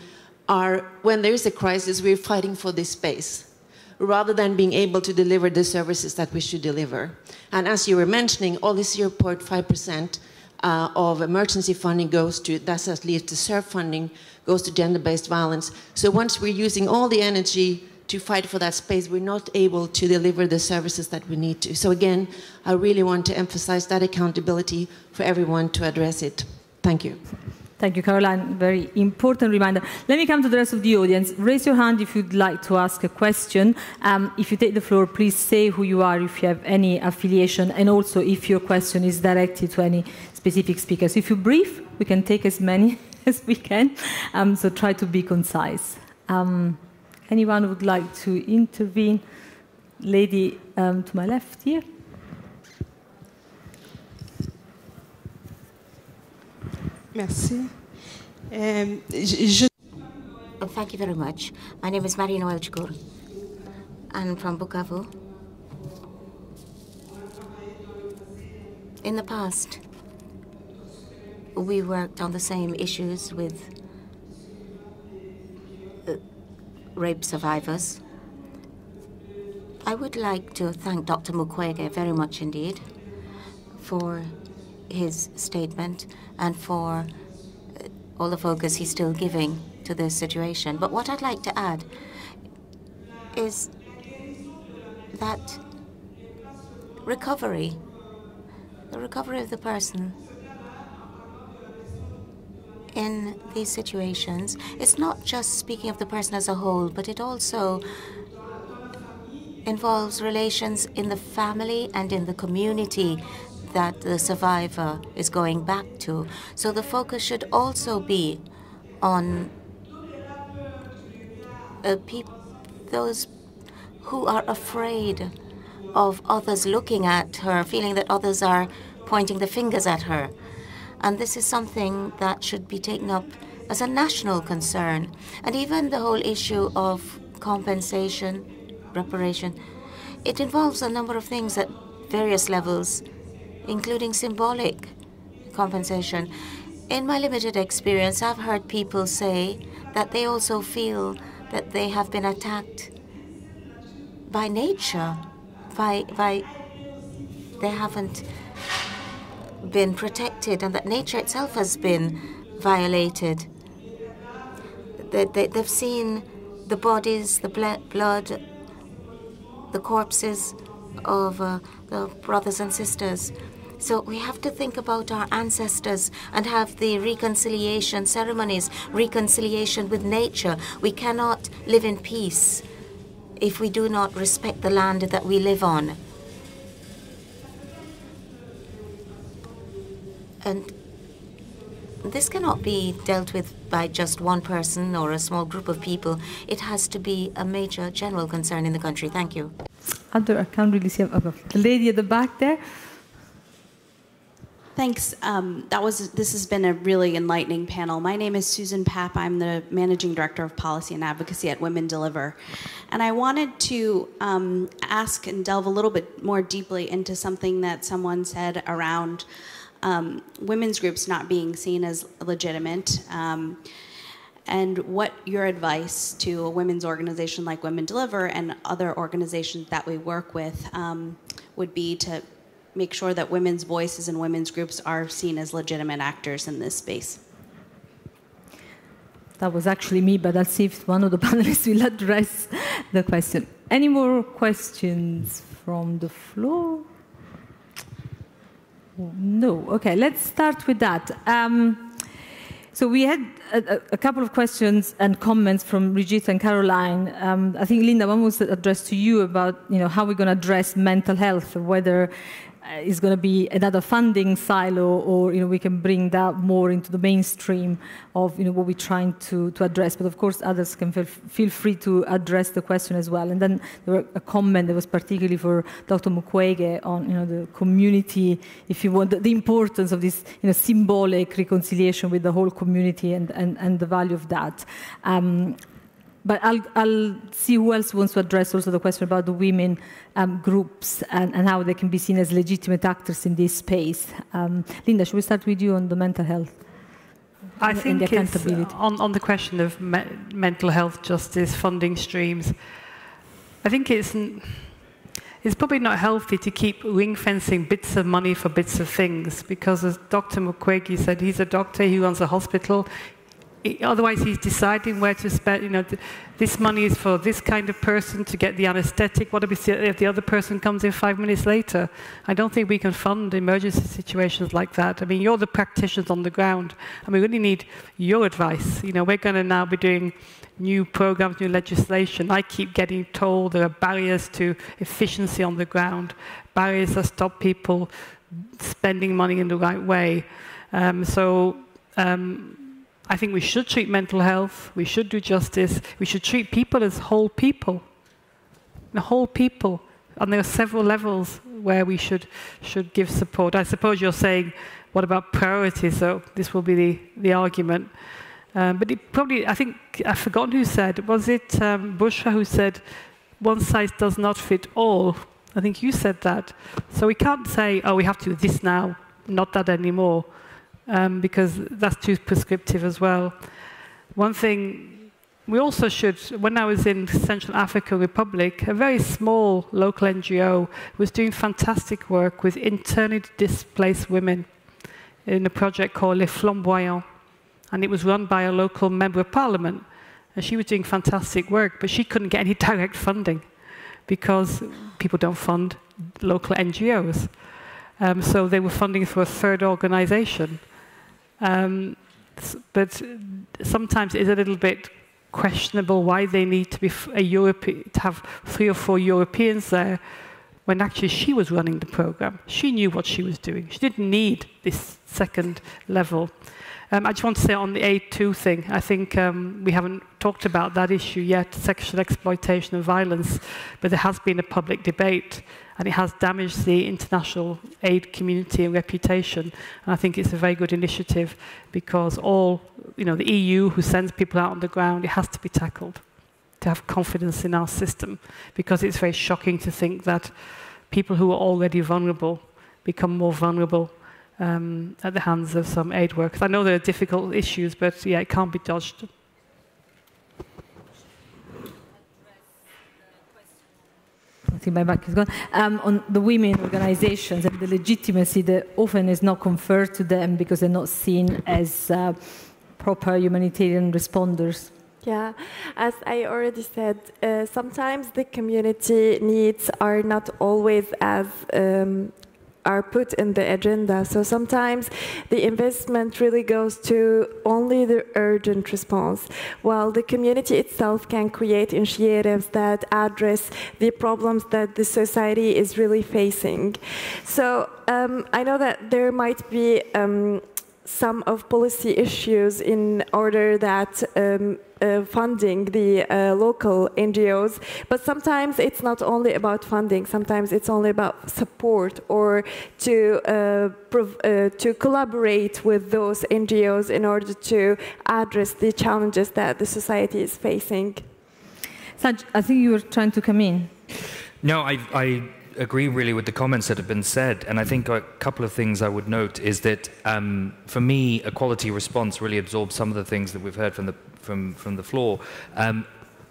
when there is a crisis, we're fighting for this space, rather than being able to deliver the services that we should deliver. And as you were mentioning, only 0.5% of emergency funding goes to, that's at least the SERF funding, goes to gender-based violence. So once we're using all the energy to fight for that space, we're not able to deliver the services that we need to. So again, I really want to emphasize that accountability for everyone to address it. Thank you. Thank you, Caroline. Very important reminder. Let me come to the rest of the audience. Raise your hand if you'd like to ask a question. If you take the floor, please say who you are, if you have any affiliation, and also if your question is directed to any specific speakers. If you're brief, we can take as many as we can, so try to be concise. Anyone would like to intervene? Lady to my left here. Merci. Thank you very much. My name is Marina Welchgur. I'm from Bukavu. In the past, we worked on the same issues with rape survivors. I would like to thank Dr. Mukwege very much indeed for his statement and for all the focus he's still giving to this situation. But what I'd like to add is that recovery, the recovery of the person in these situations, it's not just speaking of the person as a whole, but it also involves relations in the family and in the community that the survivor is going back to. So the focus should also be on those who are afraid of others looking at her, feeling that others are pointing the fingers at her. And this is something that should be taken up as a national concern. And even the whole issue of compensation, reparation, it involves a number of things at various levels, including symbolic compensation. In my limited experience, I've heard people say that they also feel that they have been attacked by nature, they haven't been protected, and that nature itself has been violated. They've seen the bodies, the blood, the corpses of the brothers and sisters. So we have to think about our ancestors and have the reconciliation ceremonies, reconciliation with nature. We cannot live in peace if we do not respect the land that we live on. And this cannot be dealt with by just one person or a small group of people. It has to be a major general concern in the country. Thank you. I can't really see the lady at the back there. Thanks. This has been a really enlightening panel. My name is Susan Papp. I'm the Managing Director of Policy and Advocacy at Women Deliver. And I wanted to ask and delve a little bit more deeply into something that someone said around women's groups not being seen as legitimate, and what your advice to a women's organization like Women Deliver and other organizations that we work with would be to make sure that women's voices and women's groups are seen as legitimate actors in this space. That was actually me, but I'll see if one of the panelists will address the question. Any more questions from the floor? No. Okay, let's start with that. So we had a couple of questions and comments from Brigitte and Caroline. I think, Linda, one was addressed to you about how we're going to address mental health, whether it's going to be another funding silo, or we can bring that more into the mainstream of what we're trying to address. But of course, others can feel free to address the question as well. And then there was a comment that was particularly for Dr. Mukwege on the community, if you want, the importance of this symbolic reconciliation with the whole community and the value of that. But I'll see who else wants to address also the question about the women groups and how they can be seen as legitimate actors in this space. Linda, should we start with you on the mental health? I think it's on the question of mental health justice, funding streams. I think it's probably not healthy to keep ring-fencing bits of money for bits of things, because as Dr. Mukwege said, he's a doctor, he runs a hospital. Otherwise, he's deciding where to spend, this money is for this kind of person to get the anesthetic. What if the other person comes in 5 minutes later? I don't think we can fund emergency situations like that. I mean, you're the practitioners on the ground, and we really need your advice. We're going to now be doing new programs, new legislation. I keep getting told there are barriers to efficiency on the ground, barriers that stop people spending money in the right way. I think we should treat mental health, we should do justice, we should treat people as whole people. And there are several levels where we should give support. I suppose you're saying, what about priorities? So this will be the argument. But it probably, I think, I've forgotten who said, was it Bushra who said, one size does not fit all? I think you said that. So we can't say, oh, we have to do this now, not that anymore. Because that's too prescriptive as well. One thing, we also should, when I was in Central African Republic, a very small local NGO was doing fantastic work with internally displaced women in a project called Les Flamboyants. And it was run by a local member of parliament. And she was doing fantastic work, but she couldn't get any direct funding because people don't fund local NGOs. So they were funding for a third organization. But sometimes it's a little bit questionable why they need to be to have 3 or 4 Europeans there, when actually she was running the program. She knew what she was doing. She didn't need this second level. I just want to say on the A2 thing, I think we haven't talked about that issue yet, sexual exploitation and violence, but there has been a public debate, and it has damaged the international aid community and reputation. And I think it's a very good initiative, because the EU who sends people out on the ground, it has to be tackled, to have confidence in our system, because it's very shocking to think that people who are already vulnerable become more vulnerable at the hands of some aid workers. I know there are difficult issues, but yeah, it can't be dodged. I think my back is gone. On the women organizations and the legitimacy that often is not conferred to them because they're not seen as proper humanitarian responders. Yeah, as I already said, sometimes the community needs are not always as are put in the agenda. So sometimes the investment really goes to only the urgent response, while the community itself can create initiatives that address the problems that the society is really facing. So I know that there might be some of policy issues in order that funding the local NGOs, but sometimes it's not only about funding, sometimes it's only about support, or to collaborate with those NGOs in order to address the challenges that the society is facing. Saj, I think you were trying to come in. No, I agree really with the comments that have been said, and I think a couple of things I would note is that for me, a quality response really absorbs some of the things that we've heard from the floor.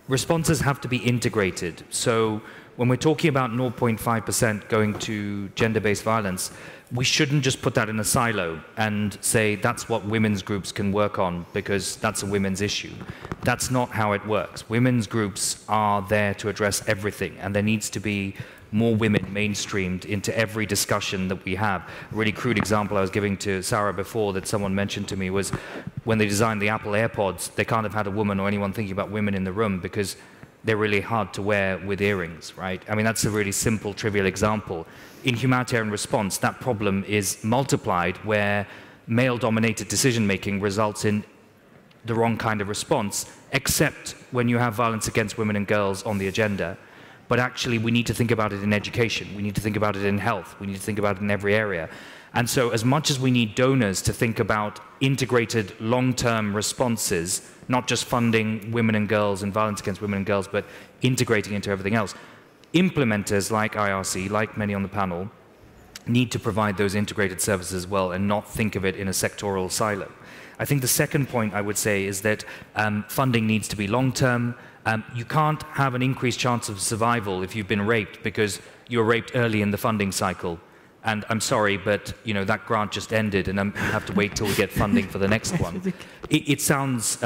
Responses have to be integrated. So when we're talking about 0.5% going to gender-based violence, we shouldn't just put that in a silo and say that's what women's groups can work on because that's a women's issue. That's not how it works. Women's groups are there to address everything, and there needs to be more women mainstreamed into every discussion that we have. A really crude example I was giving to Sarah before that someone mentioned to me was when they designed the Apple AirPods, they can't have had a woman or anyone thinking about women in the room because they're really hard to wear with earrings, right? I mean, that's a really simple, trivial example. In humanitarian response, that problem is multiplied where male-dominated decision-making results in the wrong kind of response, except when you have violence against women and girls on the agenda. But actually, we need to think about it in education. We need to think about it in health. We need to think about it in every area. And so as much as we need donors to think about integrated long-term responses, not just funding women and girls and violence against women and girls, but integrating into everything else, implementers like IRC, like many on the panel, need to provide those integrated services as well and not think of it in a sectoral silo. I think the second point I would say is that funding needs to be long-term. You can't have an increased chance of survival if you've been raped because you were raped early in the funding cycle. And I'm sorry, but that grant just ended, and I have to wait till we get funding for the next one. It sounds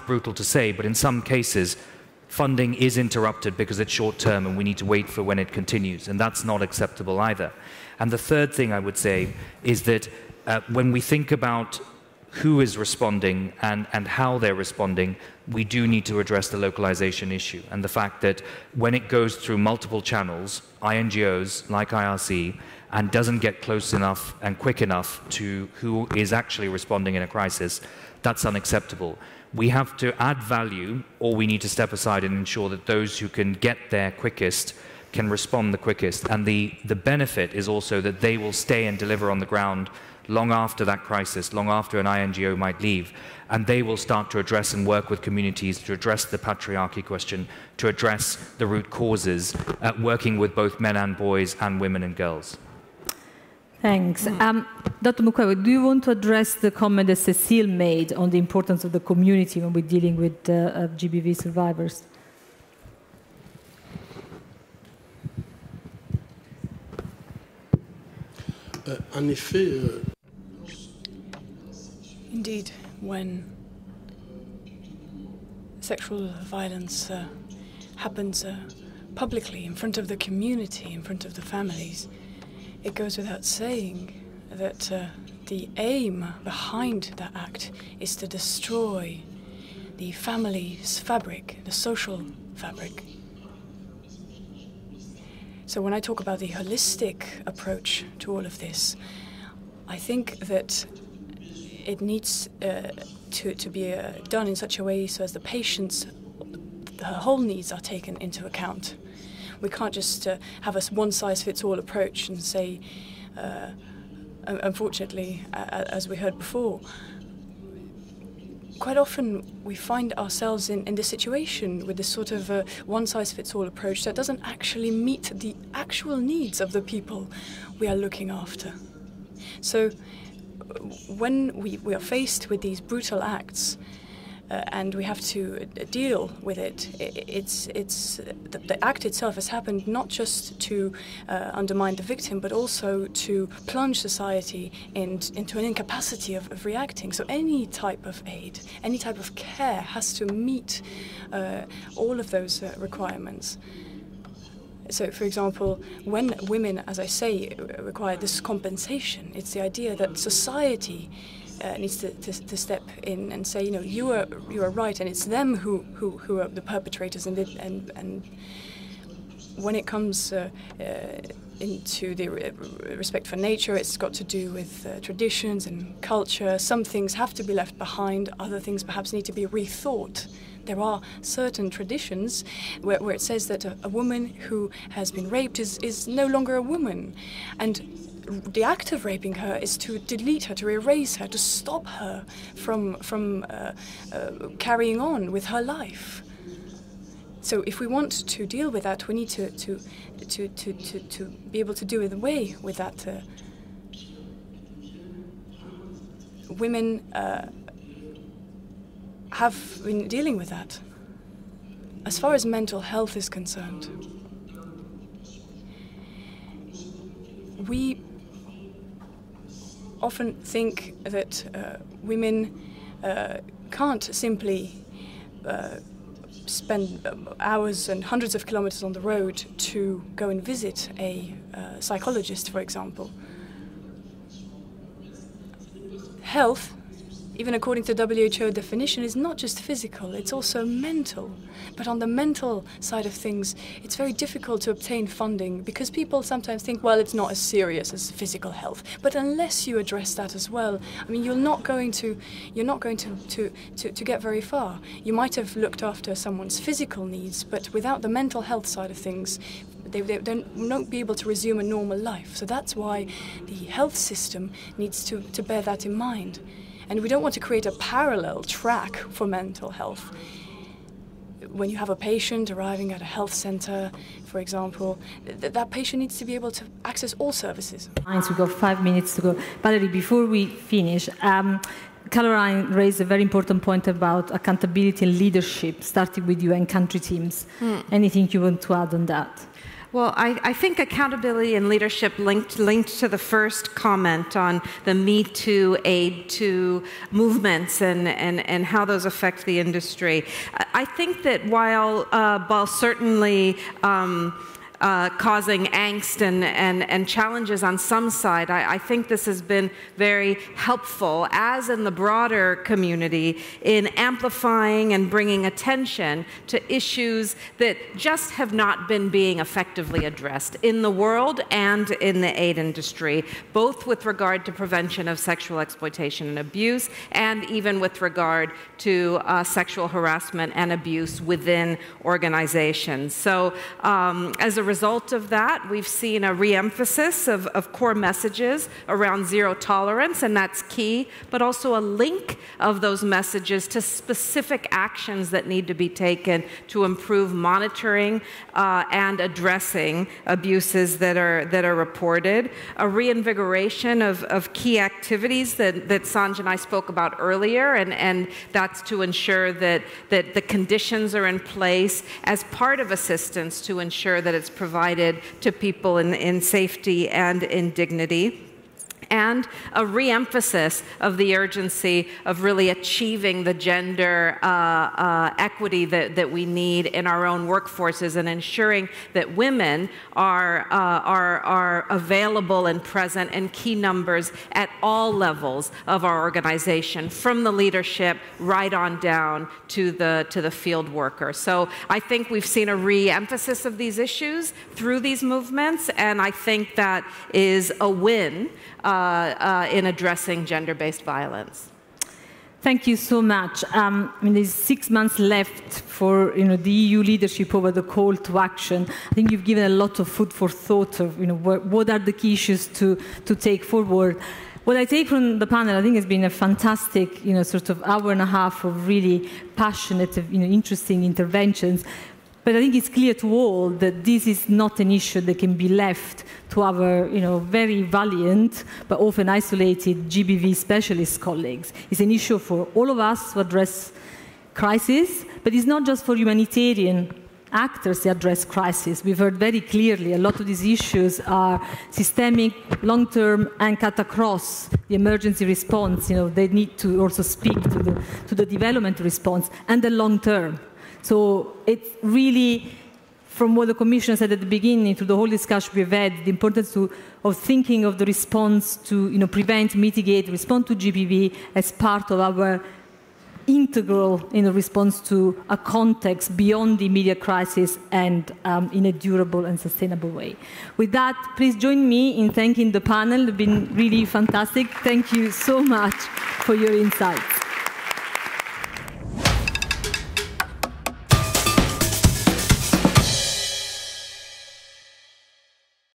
brutal to say, but in some cases, funding is interrupted because it's short-term, and we need to wait for when it continues, and that's not acceptable either. And the third thing I would say is that when we think about who is responding and how they're responding, we do need to address the localization issue and the fact that when it goes through multiple channels, INGOs like IRC, and doesn't get close enough and quick enough to who is actually responding in a crisis, that's unacceptable. We have to add value, or we need to step aside and ensure that those who can get there quickest can respond the quickest. And the benefit is also that they will stay and deliver on the ground long after that crisis, long after an INGO might leave, and they will start to address and work with communities to address the patriarchy question, to address the root causes, working with both men and boys and women and girls. Thanks. Dr. Mukwege, do you want to address the comment that Cecile made on the importance of the community when we're dealing with GBV survivors? Indeed, when sexual violence happens publicly in front of the community, in front of the families, it goes without saying that the aim behind that act is to destroy the family's fabric, the social fabric. So when I talk about the holistic approach to all of this, I think that it needs to be done in such a way so as the patient's whole needs are taken into account. We can't just have a one-size-fits-all approach and say, unfortunately, as we heard before, quite often we find ourselves in this situation with this sort of one-size-fits-all approach that doesn't actually meet the actual needs of the people we are looking after. So when we are faced with these brutal acts and we have to deal with it, the act itself has happened not just to undermine the victim, but also to plunge society into an incapacity of reacting. So any type of aid, any type of care has to meet all of those requirements. So, for example, when women, as I say, require this compensation, it's the idea that society needs to step in and say, you are right, and it's them who are the perpetrators, and when it comes into the respect for nature, it's got to do with traditions and culture. Some things have to be left behind, other things perhaps need to be rethought. There are certain traditions where it says that a woman who has been raped is no longer a woman, and the act of raping her is to delete her, to erase her, to stop her from carrying on with her life. So if we want to deal with that, we need to be able to do away with that. Women have been dealing with that. As far as mental health is concerned, we often think that women can't simply spend hours and hundreds of kilometers on the road to go and visit a psychologist, for example. Health, even according to WHO definition, is not just physical, it's also mental. But on the mental side of things, it's very difficult to obtain funding because people sometimes think, well, it's not as serious as physical health. But unless you address that as well, I mean, you're not going to get very far. You might have looked after someone's physical needs, but without the mental health side of things, they won't be able to resume a normal life. So that's why the health system needs to bear that in mind. And we don't want to create a parallel track for mental health. When you have a patient arriving at a health center, for example, that patient needs to be able to access all services. We've got 5 minutes to go. Valerie, before we finish, Caroline raised a very important point about accountability and leadership, starting with UN country teams. Anything you want to add on that? Well, I think accountability and leadership linked to the first comment on the Me Too, Aid To movements and how those affect the industry. I think that while certainly causing angst and challenges on some side, I think this has been very helpful, as in the broader community, in amplifying and bringing attention to issues that just have not been being effectively addressed in the world and in the aid industry, both with regard to prevention of sexual exploitation and abuse, and even with regard to sexual harassment and abuse within organizations. So as a result of that, we've seen a re-emphasis of core messages around zero tolerance, and that's key, but also a link of those messages to specific actions that need to be taken to improve monitoring and addressing abuses that are reported. A reinvigoration of key activities that Sanj and I spoke about earlier, and that's to ensure that the conditions are in place as part of assistance to ensure that it's provided to people in safety and in dignity. and a re-emphasis of the urgency of really achieving the gender equity that we need in our own workforces and ensuring that women are available and present in key numbers at all levels of our organization, from the leadership right on down to the field worker. So I think we've seen a re-emphasis of these issues through these movements, and I think that is a win in addressing gender-based violence. Thank you so much. I mean, there's 6 months left for the EU leadership over the call to action. I think you've given a lot of food for thought of what are the key issues to take forward. What I take from the panel, I think, has been a fantastic sort of hour and a half of really passionate, interesting interventions. But I think it's clear to all that this is not an issue that can be left to our, very valiant but often isolated GBV specialist colleagues. It's an issue for all of us to address crisis, but it's not just for humanitarian actors to address crisis. We've heard very clearly a lot of these issues are systemic, long-term, and cut across the emergency response. They need to also speak to the development response and the long-term. So it's really, from what the Commissioner said at the beginning to the whole discussion we've had, the importance of thinking of the response to prevent, mitigate, respond to GBV as part of our integral response to a context beyond the immediate crisis and in a durable and sustainable way. With that, please join me in thanking the panel. It's been really fantastic. Thank you so much for your insights.